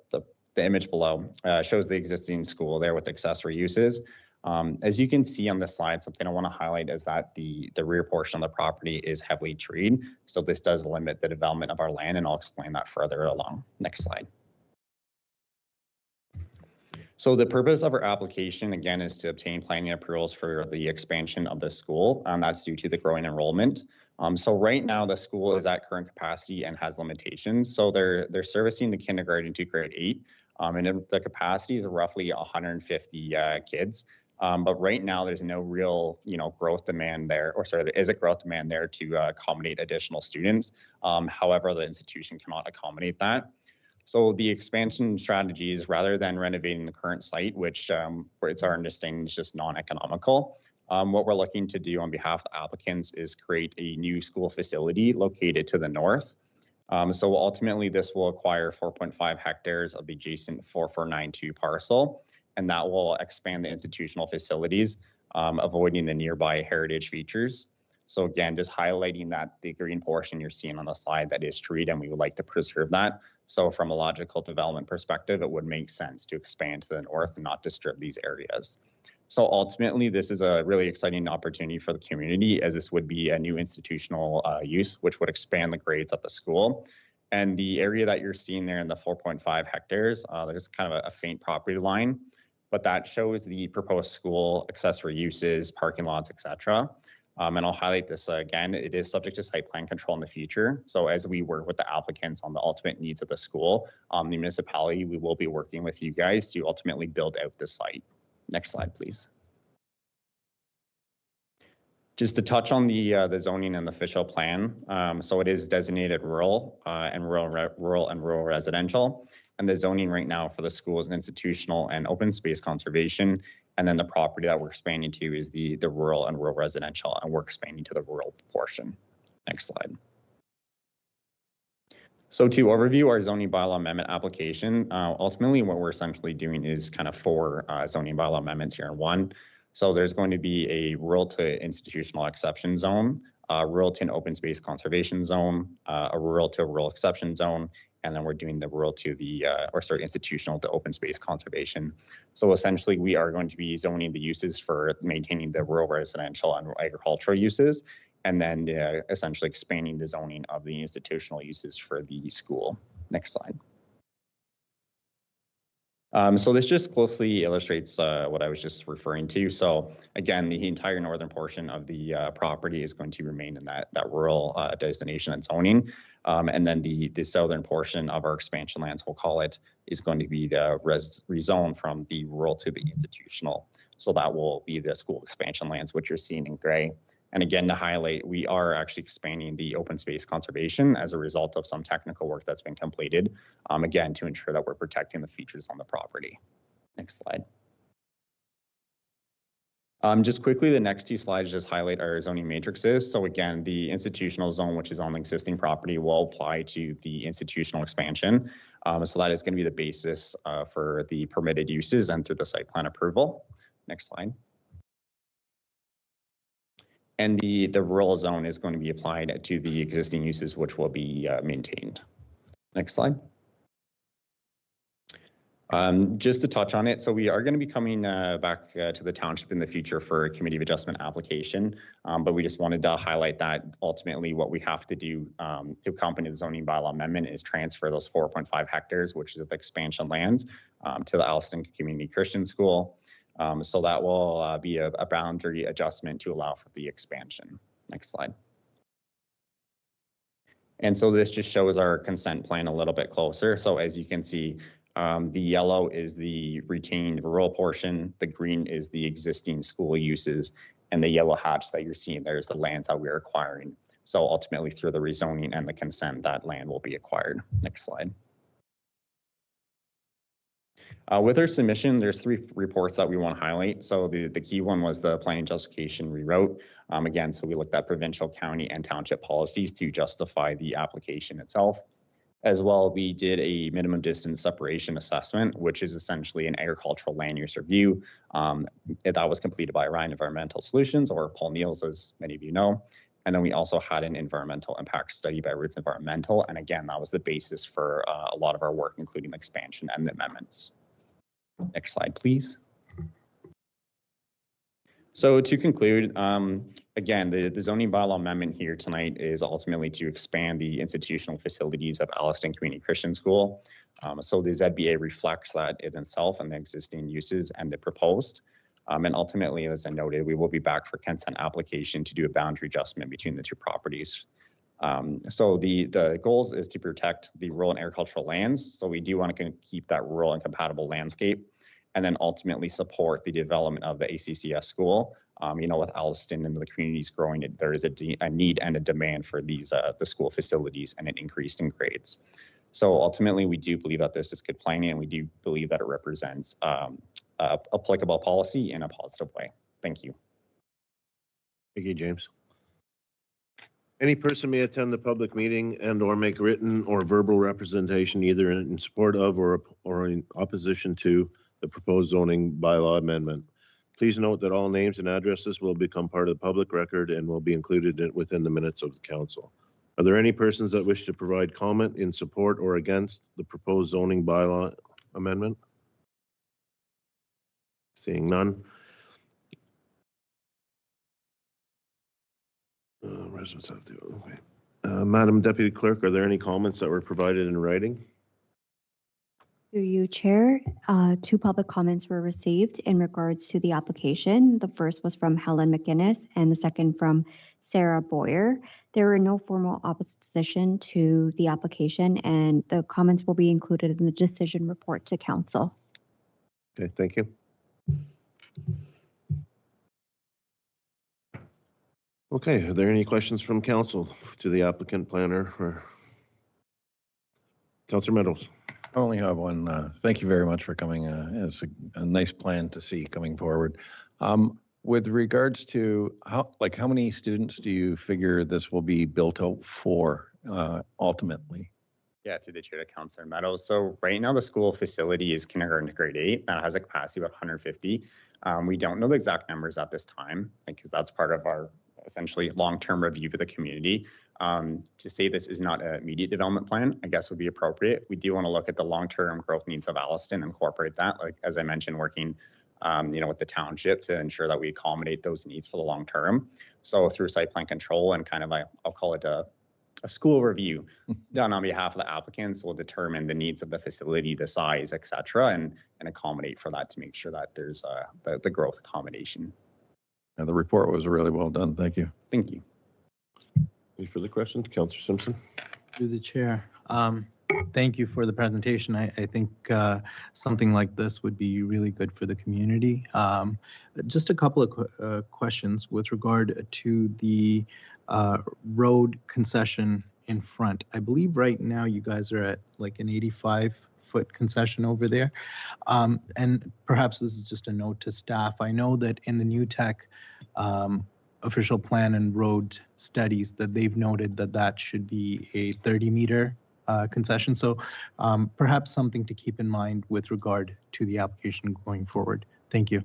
image below shows the existing school there with accessory uses. As you can see on the slide, something I want to highlight is that the rear portion of the property is heavily treed. So this does limit the development of our land, and I'll explain that further along. Next slide. So the purpose of our application, again, is to obtain planning approvals for the expansion of the school. That's due to the growing enrollment. So right now the school is at current capacity and has limitations. So they're servicing the kindergarten to grade 8, and the capacity is roughly 150 kids. But right now there's no real, growth demand there, or sorry, there is a growth demand there to accommodate additional students. However, the institution cannot accommodate that. So the expansion strategies, rather than renovating the current site, which where it's our understanding is just non-economical, what we're looking to do on behalf of the applicants is create a new school facility located to the north. So ultimately, this will acquire 4.5 hectares of the adjacent 4492 parcel, and that will expand the institutional facilities, avoiding the nearby heritage features. So again, just highlighting that the green portion you're seeing on the slide, that is treed, and we would like to preserve that. So from a logical development perspective, it would make sense to expand to the north and not disturb these areas. So ultimately, this is a really exciting opportunity for the community, as this would be a new institutional use, which would expand the grades at the school. And the area that you're seeing there in the 4.5 hectares, there's kind of a faint property line, but that shows the proposed school accessory uses, parking lots, etc. And I'll highlight this again, it is subject to site plan control in the future. So as we work with the applicants on the ultimate needs of the school, the municipality, we will be working with you guys to ultimately build out the site. Next slide, please. Just to touch on the zoning and the official plan, so it is designated rural and rural residential, and the zoning right now for the school is institutional and open space conservation, and then the property that we're expanding to is the rural and rural residential, and we're expanding to the rural portion. Next slide. So to overview our zoning bylaw amendment application, ultimately what we're essentially doing is kind of 4 zoning bylaw amendments here in one. So there's going to be a rural to institutional exception zone, rural to an open space conservation zone, a rural to rural exception zone, and then we're doing the rural to the, institutional to open space conservation. So essentially we are going to be zoning the uses for maintaining the rural residential and agricultural uses, and then essentially expanding the zoning of the institutional uses for the school. Next slide. So this just closely illustrates what I was just referring to. So again, the entire northern portion of the property is going to remain in that rural designation and zoning. And then the southern portion of our expansion lands, we'll call it, is going to be the rezone from the rural to the institutional. So that will be the school expansion lands, which you're seeing in gray. And again, to highlight, we are actually expanding the open space conservation as a result of some technical work that's been completed, again, to ensure that we're protecting the features on the property. Next slide. Just quickly, the next 2 slides just highlight our zoning matrices. So again, the institutional zone, which is on the existing property, will apply to the institutional expansion. So that is going to be the basis for the permitted uses and through the site plan approval. Next slide. And the rural zone is going to be applied to the existing uses, which will be maintained. Next slide. Just to touch on it, so we are going to be coming back to the township in the future for a committee of adjustment application, but we just wanted to highlight that ultimately what we have to do to accompany the zoning bylaw amendment is transfer those 4.5 hectares, which is the expansion lands, to the Alliston Community Christian School. So that will be a boundary adjustment to allow for the expansion. Next slide. And so this just shows our consent plan a little bit closer. So as you can see, the yellow is the retained rural portion, the green is the existing school uses, and the yellow hatch that you're seeing there is the lands that we're acquiring. So ultimately through the rezoning and the consent, that land will be acquired. Next slide. With our submission, there's 3 reports that we want to highlight. So the key one was the planning justification rewrote. Again, so we looked at provincial, county, and township policies to justify the application itself. As well, we did a minimum distance separation assessment, which is essentially an agricultural land use review. That was completed by Ryan Environmental Solutions, or Paul Niels, as many of you know. And then we also had an environmental impact study by Roots Environmental. And again, that was the basis for a lot of our work, including the expansion and the amendments. Next slide, please. So to conclude, again, the zoning bylaw amendment here tonight is ultimately to expand the institutional facilities of Alliston Community Christian School. So the ZBA reflects that in itself and the existing uses and the proposed. And ultimately, as I noted, we will be back for consent application to do a boundary adjustment between the 2 properties. So the goals is to protect the rural and agricultural lands. So we do want to keep that rural and compatible landscape, and then ultimately support the development of the ACCS school. With Alliston and the communities growing, there is a need and a demand for these the school facilities and an increase in grades. So ultimately, we do believe that this is good planning, and we do believe that it represents applicable policy in a positive way. Thank you. Thank you, James. Any person may attend the public meeting and or make written or verbal representation either in support of or in opposition to the proposed zoning bylaw amendment. Please note that all names and addresses will become part of the public record and will be included within the minutes of the council. Are there any persons that wish to provide comment in support or against the proposed zoning bylaw amendment? Seeing none. Residents have to, okay. Madam Deputy Clerk, are there any comments that were provided in writing? Through you, Chair, 2 public comments were received in regards to the application. The first was from Helen McGinnis and the second from Sarah Boyer. There were no formal opposition to the application, and the comments will be included in the decision report to council. Okay, thank you. Okay, are there any questions from council to the applicant, planner, or Councillor Meadows? I only have one. Thank you very much for coming. It's a nice plan to see coming forward. With regards to how many students do you figure this will be built out for ultimately? Yeah, through the chair to Councillor Meadows. So right now the school facility is kindergarten to grade 8. That has a capacity of about 150. We don't know the exact numbers at this time because that's part of our essentially long-term review for the community. To say this is not an immediate development plan, I guess would be appropriate. We do want to look at the long-term growth needs of Alliston and incorporate that, like as I mentioned, working with the township to ensure that we accommodate those needs for the long term. So through site plan control and kind of I'll call it a school review done on behalf of the applicants will determine the needs of the facility, the size, et cetera, and accommodate for that to make sure that there's the growth accommodation. And the report was really well done. Thank you. Thank you. Any further questions? Councillor Simpson? Through the chair. Thank you for the presentation. I think something like this would be really good for the community. Just a couple of questions with regard to the road concession in front. I believe right now you guys are at like an 85-foot concession over there. And perhaps this is just a note to staff. I know that in the new tech official plan and road studies that they've noted that should be a 30-meter concession. So perhaps something to keep in mind with regard to the application going forward. Thank you.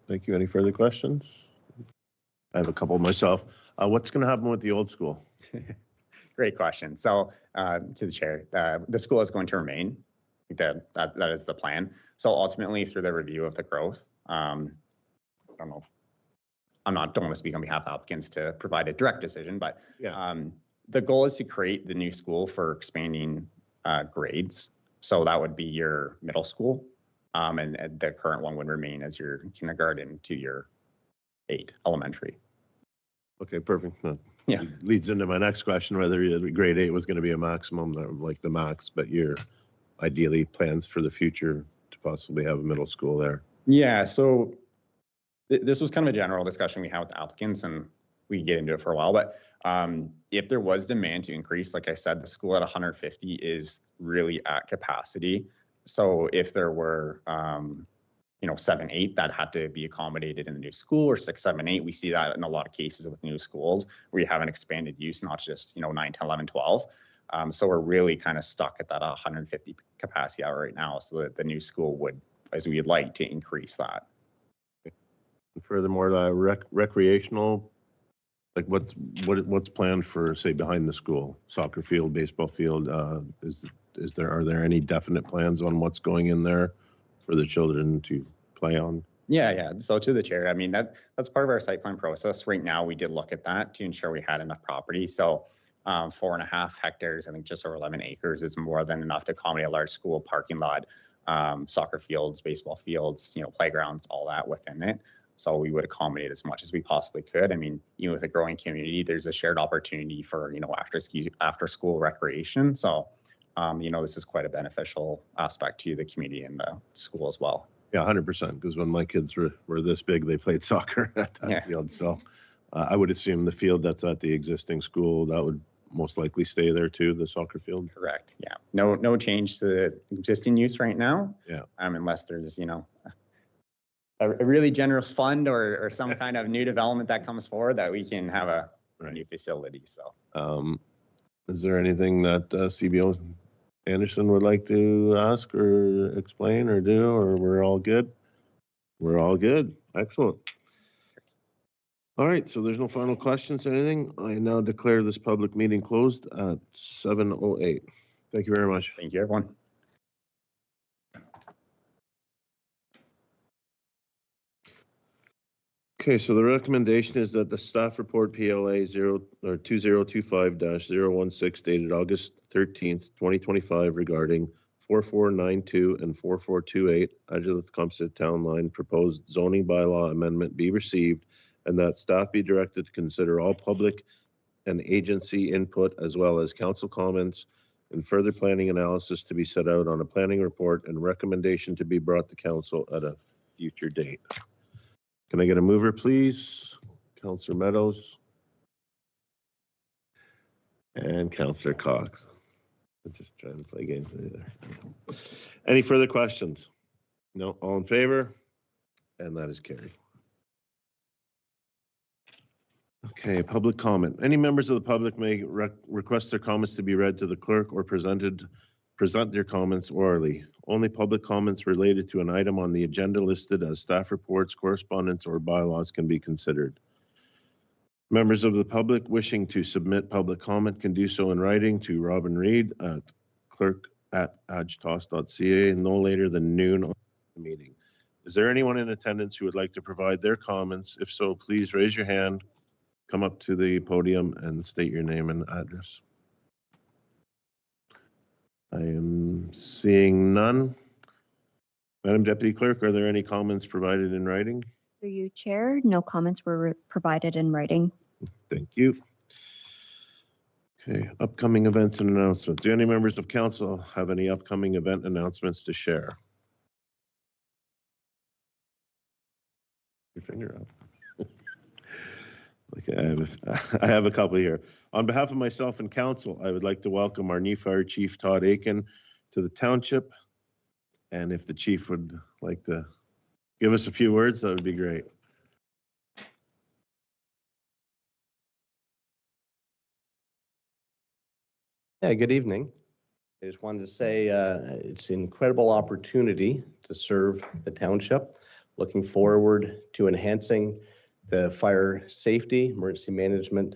Thank you. Any further questions? I have a couple myself. What's going to happen with the old school? Great question. So to the chair, the school is going to remain. That is the plan. So ultimately through the review of the growth, I don't know. Don't want to speak on behalf of applicants to provide a direct decision, but yeah. The goal is to create the new school for expanding grades. So that would be your middle school, and the current one would remain as your kindergarten to your 8 elementary. Okay, perfect. Yeah, leads into my next question, whether grade 8 was going to be a maximum, like the max, but your ideally plans for the future to possibly have a middle school there. Yeah, so this was kind of a general discussion we had with the applicants, and we get into it for a while, but if there was demand to increase, like I said, the school at 150 is really at capacity. So if there were, 7, 8 that had to be accommodated in the new school, or 6, 7, 8, we see that in a lot of cases with new schools where you have an expanded use, not just, 9, 10, 11, 12. So we're really kind of stuck at that 150 capacity hour right now. So that the new school would, as we'd like to increase that. Furthermore, the recreational, like what's planned for, say, behind the school, soccer field, baseball field? Are there any definite plans on what's going in there for the children to play on? Yeah. So to the chair, I mean, that's part of our site plan process. Right now, we did look at that to ensure we had enough property. So 4.5 hectares, I think just over 11 acres is more than enough to accommodate a large school parking lot, soccer fields, baseball fields, playgrounds, all that within it. So we would accommodate as much as we possibly could. I mean, with a growing community, there's a shared opportunity for, after school recreation. So, this is quite a beneficial aspect to the community and the school as well. Yeah, 100%. Because when my kids were this big, they played soccer at that field. So I would assume the field that's at the existing school, that would most likely stay there too, the soccer field. Correct. Yeah. No change to the existing use right now. Yeah. Unless there's, a really generous fund or some kind of new development that comes forward that we can have a new facility. So, is there anything that CBO Anderson would like to ask or explain or do, or we're all good? We're all good. Excellent. All right, so there's no final questions or anything. I now declare this public meeting closed at 7:08. Thank you very much. Thank you, everyone. Okay, so the recommendation is that the staff report PLA 2025-016 dated August 13th, 2025 regarding 4492 and 4428 Adjala-Tosorontio Town Line proposed zoning bylaw amendment be received, and that staff be directed to consider all public and agency input as well as council comments and further planning analysis to be set out on a planning report and recommendation to be brought to council at a future date. Can I get a mover, please? Councillor Meadows. And Councillor Cox. I'm just trying to play games there. Any further questions? No, all in favor? And that is carried. Okay, public comment. Any members of the public may request their comments to be read to the clerk or present their comments orally. Only public comments related to an item on the agenda listed as staff reports, correspondence, or bylaws can be considered. Members of the public wishing to submit public comment can do so in writing to Robin Reed at clerk@adjtos.ca no later than noon on the meeting. Is there anyone in attendance who would like to provide their comments? If so, please raise your hand, come up to the podium and state your name and address. I am seeing none. Madam Deputy Clerk, are there any comments provided in writing? Through you, Chair, no comments were provided in writing. Thank you. Okay, upcoming events and announcements. Do any members of council have any upcoming event announcements to share? Your finger up. Okay, I have a couple here. On behalf of myself and council, I would like to welcome our new fire chief, Todd Aiken, to the township. And if the chief would like to give us a few words, that would be great. Yeah, good evening. I just wanted to say it's an incredible opportunity to serve the township. Looking forward to enhancing the fire safety, emergency management,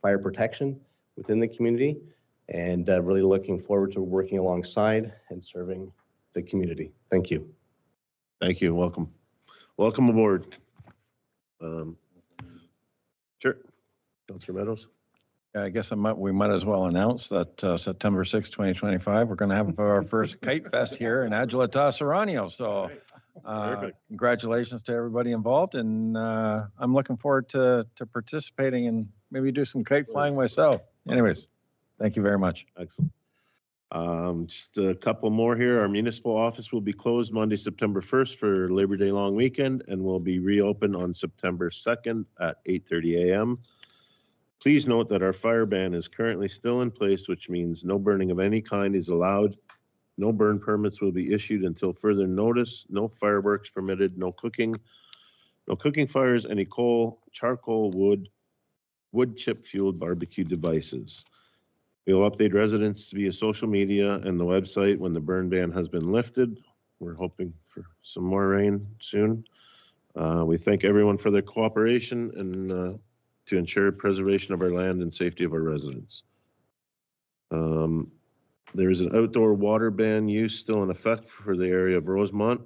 fire protection within the community, and really looking forward to working alongside and serving the community. Thank you. Thank you. Welcome. Welcome aboard. Sure. Councillor Meadows. Yeah, I guess we might as well announce that September 6, 2025, we're going to have our first Kite Fest here in Adjala-Tosorontio. So congratulations to everybody involved. And I'm looking forward to participating and maybe do some kite flying myself. Anyways, thank you very much. Excellent. Just a couple more here. Our municipal office will be closed Monday, September 1st for Labor Day long weekend and will be reopened on September 2nd at 8:30 a.m. Please note that our fire ban is currently still in place, which means no burning of any kind is allowed. No burn permits will be issued until further notice. No fireworks permitted, no cooking fires, any coal, charcoal, wood chip fueled barbecue devices. We'll update residents via social media and the website when the burn ban has been lifted. We're hoping for some more rain soon. We thank everyone for their cooperation and to ensure preservation of our land and safety of our residents. There is an outdoor water ban use still in effect for the area of Rosemont.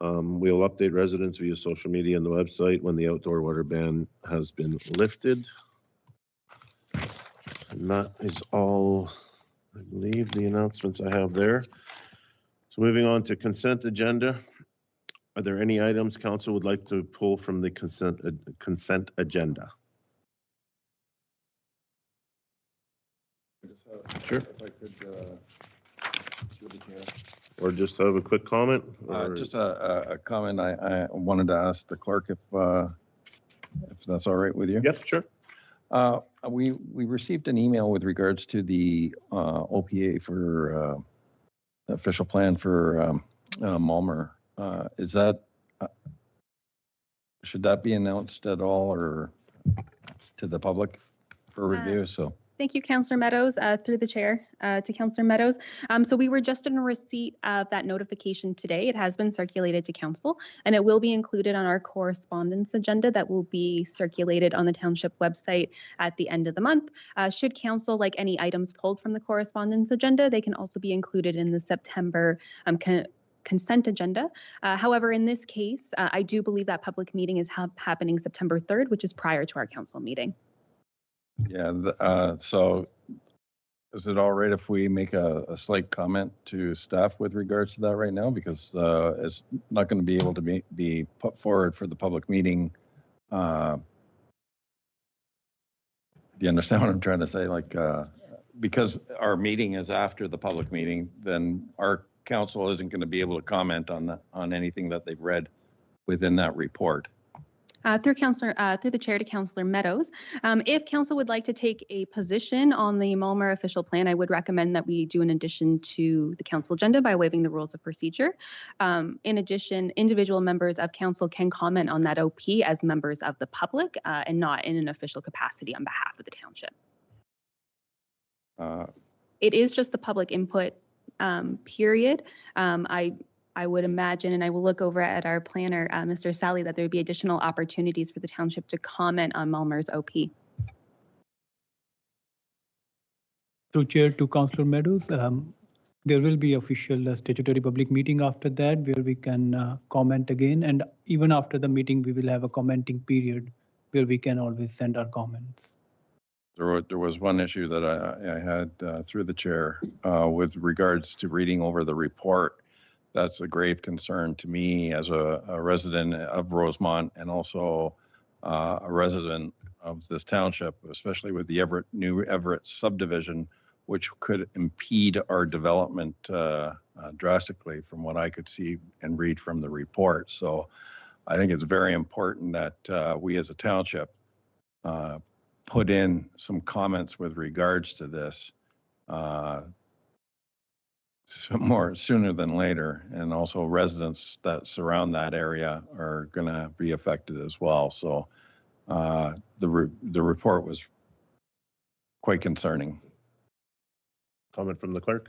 We'll update residents via social media and the website when the outdoor water ban has been lifted. And that is all, I believe, the announcements I have there. So moving on to consent agenda. Are there any items council would like to pull from the consent agenda? Sure. If I could, Or just have a quick comment? just a comment. I wanted to ask the clerk if that's all right with you. Yes, sure. We received an email with regards to the OPA for official plan for Malmer. Is that should that be announced at all or to the public for review? So. Thank you, Councillor Meadows, through the chair to Councillor Meadows. So we were just in receipt of that notification today. It has been circulated to council and it will be included on our correspondence agenda that will be circulated on the township website at the end of the month. Should council like any items pulled from the correspondence agenda, they can also be included in the September consent agenda. However, in this case, I do believe that public meeting is happening September 3rd, which is prior to our council meeting. Yeah, so is it all right if we make a slight comment to staff with regards to that right now? Because it's not going to be able to be put forward for the public meeting. Do you understand what I'm trying to say? Like, because our meeting is after the public meeting, then our council isn't going to be able to comment on anything that they've read within that report. Through the chair to Councillor Meadows. If council would like to take a position on the Mulmer official plan, I would recommend that we do an addition to the council agenda by waiving the rules of procedure. In addition, individual members of council can comment on that OP as members of the public and not in an official capacity on behalf of the township. It is just the public input period. I would imagine, and I will look over at our planner, Mr. Sally, that there would be additional opportunities for the township to comment on Mulmer's OP. Through chair to Councillor Meadows, there will be official statutory public meeting after that where we can comment again. And even after the meeting, we will have a commenting period where we can always send our comments. There was one issue that I had through the chair with regards to reading over the report. That's a grave concern to me as a resident of Rosemont and also a resident of this township, especially with the new Everett subdivision, which could impede our development drastically from what I could see and read from the report. So I think it's very important that we as a township put in some comments with regards to this more sooner than later, and also residents that surround that area are going to be affected as well. So the report was quite concerning. Comment from the clerk.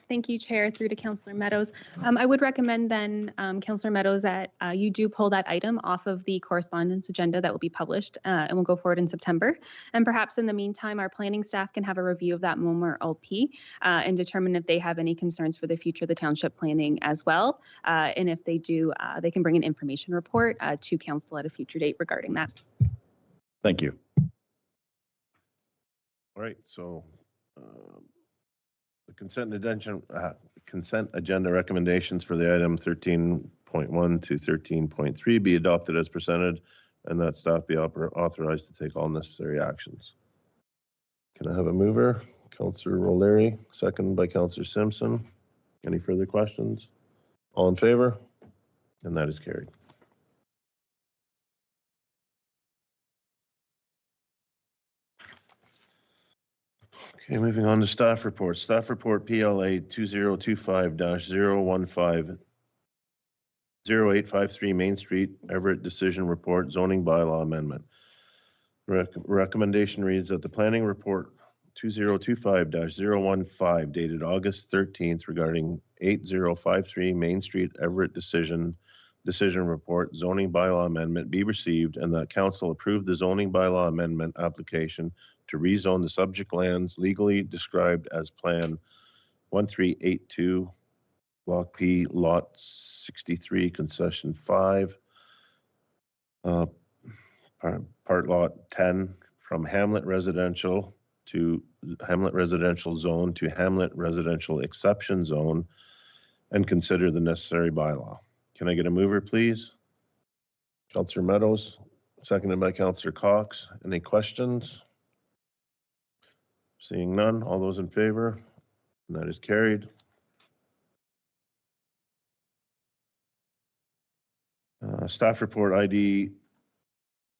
Thank you, Chair, through to Councillor Meadows. I would recommend then, Councillor Meadows, that you do pull that item off of the correspondence agenda that will be published and will go forward in September. And perhaps in the meantime, our planning staff can have a review of that Mulmer LP and determine if they have any concerns for the future of the township planning as well. And if they do, they can bring an information report to council at a future date regarding that. Thank you. All right, so the consent agenda recommendations for the item 13.1 to 13.3 be adopted as presented, and that staff be authorized to take all necessary actions. Can I have a mover? Councillor O'Leary, second by Councillor Simpson. Any further questions? All in favor? And that is carried. Okay, moving on to staff reports. Staff report PLA 2025-015 0853 Main Street, Everett Decision Report, Zoning Bylaw Amendment. Recommendation reads that the planning report 2025-015 dated August 13th regarding 8053 Main Street, Everett Decision Report, Zoning Bylaw Amendment be received, and that council approve the zoning bylaw amendment application to rezone the subject lands legally described as Plan 1382, Block P, Lot 63, Concession 5, Part Lot 10, from Hamlet Residential to Hamlet Residential Zone to Hamlet Residential Exception Zone, and consider the necessary bylaw. Can I get a mover, please? Councillor Meadows, seconded by Councillor Cox. Any questions? Seeing none, all those in favor? And that is carried. Staff report ID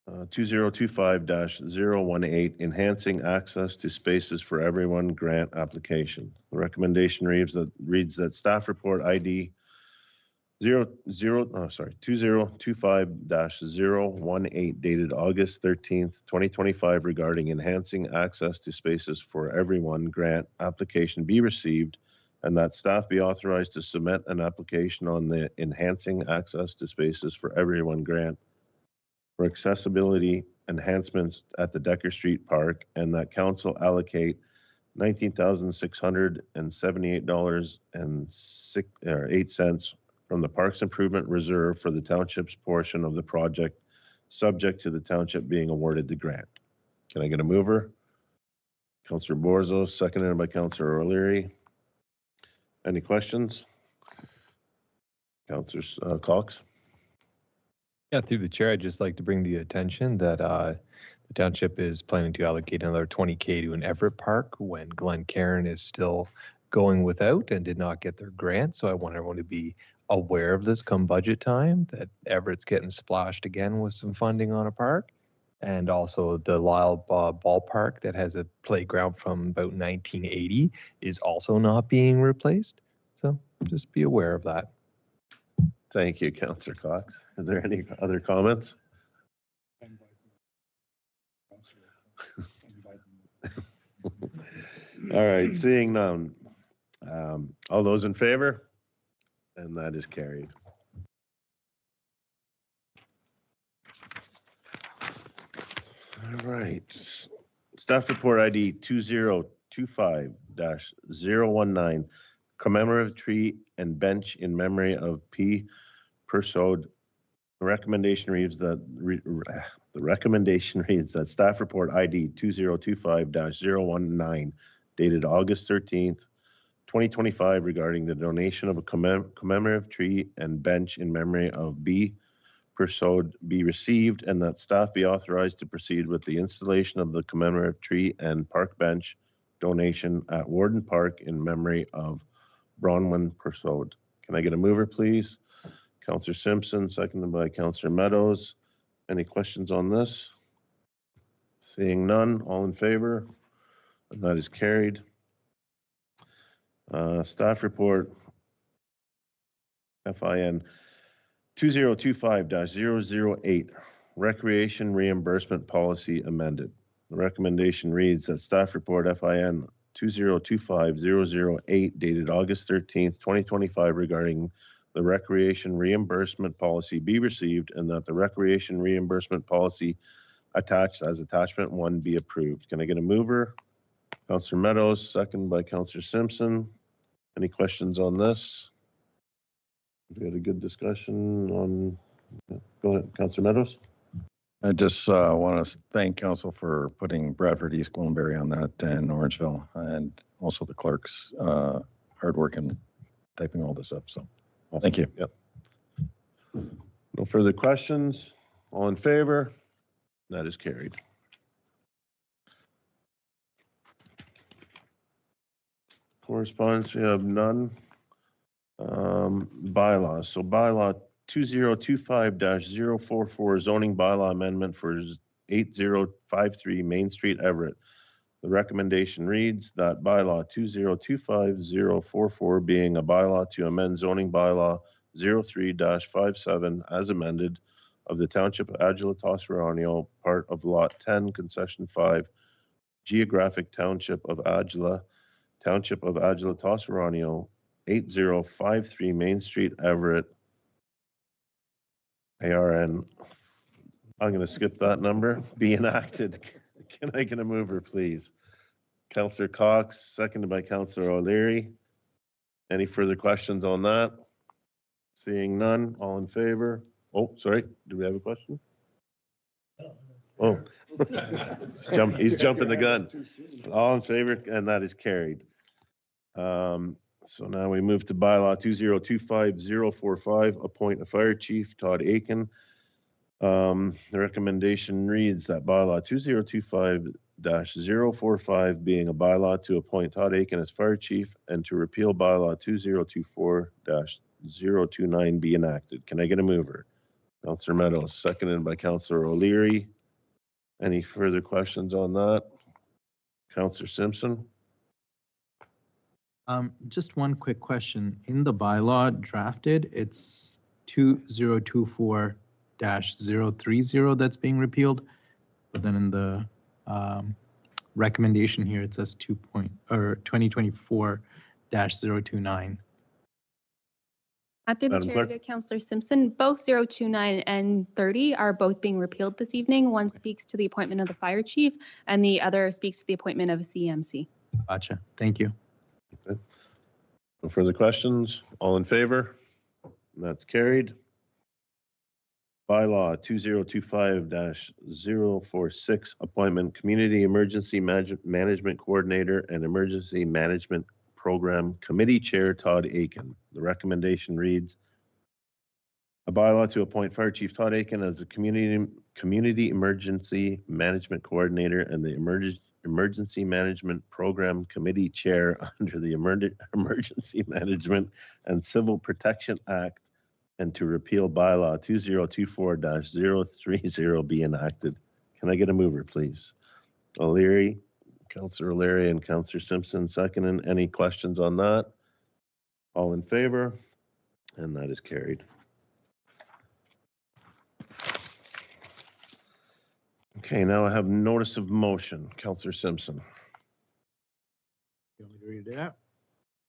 2025-018, enhancing access to spaces for everyone grant application. The recommendation reads that staff report ID 2025-018 dated August 13th, 2025 regarding enhancing access to spaces for everyone grant application be received, and that staff be authorized to submit an application on the enhancing access to spaces for everyone grant for accessibility enhancements at the Decker Street Park, and that council allocate $19,678.08 from the Parks Improvement Reserve for the township's portion of the project, subject to the township being awarded the grant. Can I get a mover? Councillor Borzo, seconded by Councillor O'Leary. Any questions? Councillor Cox? Yeah, through the chair, I'd just like to bring the attention that the township is planning to allocate another $20,000 to an Everett Park when Glen Cairn is still going without and did not get their grant. So I want everyone to be aware of this come budget time, that Everett's getting splashed again with some funding on a park. And also the Lyle ballpark that has a playground from about 1980 is also not being replaced. So just be aware of that. Thank you, Councillor Cox. Are there any other comments? All right, seeing none. All those in favor? And that is carried. All right. Staff report ID 2025-019, commemorative tree and bench in memory of P. Persaud. The recommendation reads that staff report ID 2025-019 dated August 13th, 2025 regarding the donation of a commemorative tree and bench in memory of B. Persaud be received, and that staff be authorized to proceed with the installation of the commemorative tree and park bench donation at Warden Park in memory of Bronwyn Persaud. Can I get a mover, please? Councillor Simpson, seconded by Councillor Meadows. Any questions on this? Seeing none, all in favor? And that is carried. Staff report FIN 2025-008, recreation reimbursement policy amended. The recommendation reads that staff report FIN 2025-008 dated August 13th, 2025 regarding the recreation reimbursement policy be received, and that the recreation reimbursement policy attached as attachment 1 be approved. Can I get a mover? Councillor Meadows, second by Councillor Simpson. Any questions on this? We had a good discussion on, go ahead, Councillor Meadows. I just want to thank council for putting Bradford East Gwillimbury on that and Orangeville, and also the clerks' hard work in typing all this up. So thank you. Yep. No further questions. All in favor? That is carried. Correspondence, we have none. Bylaws. So bylaw 2025-044 zoning bylaw amendment for 8053 Main Street, Everett. The recommendation reads that bylaw 2025-044 being a bylaw to amend zoning bylaw 03-57 as amended of the Township of Adjala-Tosorontio, part of Lot 10, Concession 5, Geographic Township of Adjala, Township of Adjala-Tosorontio, 8053 Main Street, Everett, ARN. I'm going to skip that number. Be enacted. Can I get a mover, please? Councillor Cox, seconded by Councillor O'Leary. Any further questions on that? Seeing none, all in favor? Oh, sorry, do we have a question? Oh, he's jumping the gun. All in favor, and that is carried. So now we move to bylaw 2025-045, appoint a fire chief, Todd Aiken. The recommendation reads that bylaw 2025-045 being a bylaw to appoint Todd Aiken as fire chief and to repeal bylaw 2024-029 be enacted. Can I get a mover? Councillor Meadows, seconded by Councillor O'Leary. Any further questions on that? Councillor Simpson? Just one quick question. In the bylaw drafted, it's 2024-030 that's being repealed, but then in the recommendation here, it says 2024-029. Through the Madam chair Clerk. to Councillor Simpson, both 029 and 30 are both being repealed this evening. One speaks to the appointment of the fire chief and the other speaks to the appointment of a CMC. Gotcha. Thank you. Okay. No further questions? All in favor? That's carried. Bylaw 2025-046, appointment Community Emergency Management Coordinator and Emergency Management Program Committee Chair Todd Aiken. The recommendation reads, a bylaw to appoint Fire Chief Todd Aiken as the Community Emergency Management Coordinator and the Emergency Management Program Committee Chair under the Emergency Management and Civil Protection Act, and to repeal bylaw 2024-030 be enacted. Can I get a mover, please? O'Leary, Councillor O'Leary and Councillor Simpson seconding. Any questions on that? All in favor? And that is carried. Okay, now I have notice of motion. Councillor Simpson. You want me to read it out?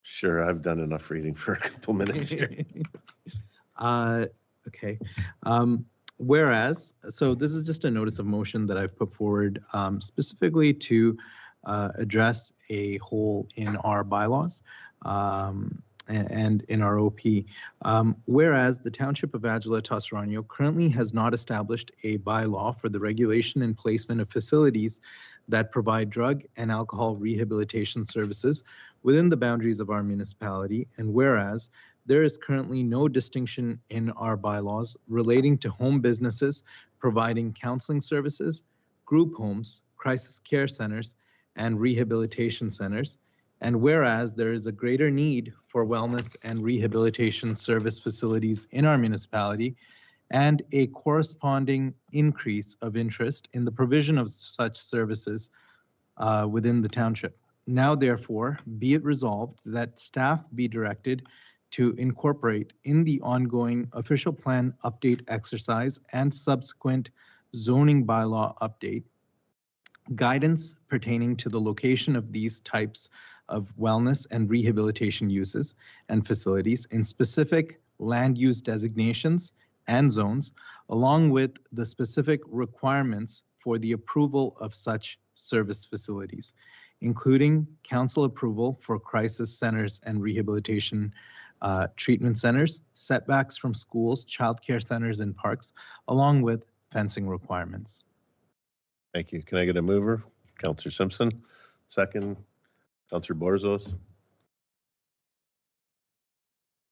Sure, I've done enough reading for a couple minutes here. Okay. Whereas, so this is just a notice of motion that I've put forward specifically to address a hole in our bylaws and in our OP. Whereas the Township of Adjala-Tosorontio currently has not established a bylaw for the regulation and placement of facilities that provide drug and alcohol rehabilitation services within the boundaries of our municipality, and whereas there is currently no distinction in our bylaws relating to home businesses providing counseling services, group homes, crisis care centers, and rehabilitation centers, and whereas there is a greater need for wellness and rehabilitation service facilities in our municipality, and a corresponding increase of interest in the provision of such services within the township. Now, therefore, be it resolved that staff be directed to incorporate in the ongoing official plan update exercise and subsequent zoning bylaw update guidance pertaining to the location of these types of wellness and rehabilitation uses and facilities in specific land use designations and zones, along with the specific requirements for the approval of such service facilities, including council approval for crisis centers and rehabilitation treatment centers, setbacks from schools, childcare centers, and parks, along with fencing requirements. Thank you. Can I get a mover? Councillor Simpson. Second, Councillor Borzos.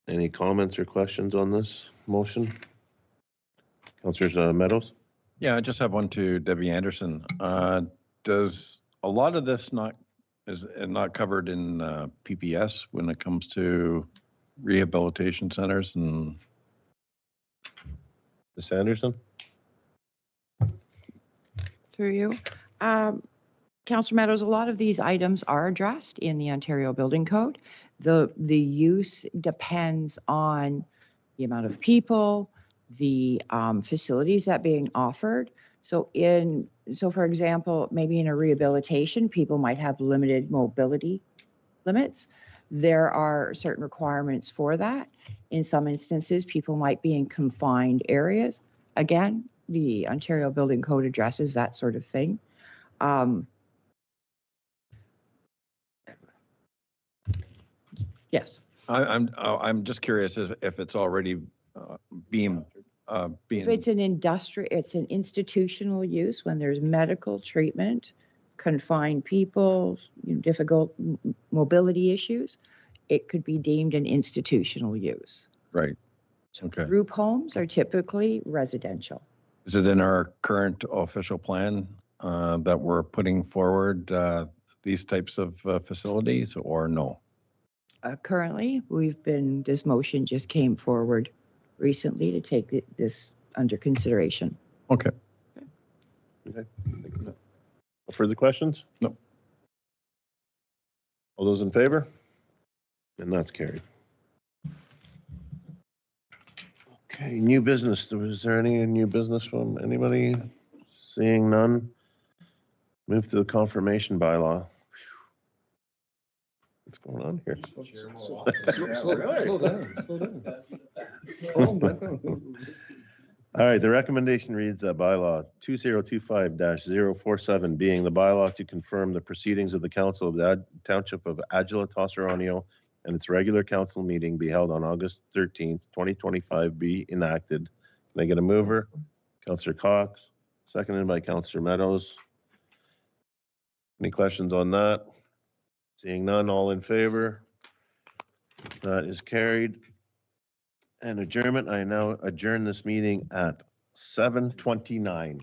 Any comments or questions on this motion? Councillor Meadows? Yeah, I just have one to Debbie Anderson. Does a lot of this is not covered in PPS when it comes to rehabilitation centers and? Ms. Anderson? Through you. Councillor Meadows, a lot of these items are addressed in the Ontario Building Code. The use depends on the amount of people, the facilities that being offered. So for example, maybe in a rehabilitation, people might have limited mobility limits. There are certain requirements for that. In some instances, people might be in confined areas. Again, the Ontario Building Code addresses that sort of thing. Yes. I'm just curious if it's already being. If it's an it's an institutional use when there's medical treatment, confined people, difficult mobility issues, it could be deemed an institutional use. Right. Okay. Group homes are typically residential. Is it in our current official plan that we're putting forward these types of facilities or no? Currently, this motion just came forward recently to take this under consideration. Okay. Okay. No further questions? No. All those in favor? And that's carried. Okay, new business. Was there any new business from anybody? Seeing none. Move to the confirmation bylaw. What's going on here? All right, the recommendation reads that bylaw 2025-047 being the bylaw to confirm the proceedings of the Council of the Township of Adjala-Tosorontio and its regular council meeting be held on August 13th, 2025 be enacted. Can I get a mover? Councillor Cox, seconded by Councillor Meadows. Any questions on that? Seeing none, all in favor? That is carried. And adjournment, I now adjourn this meeting at 7:29.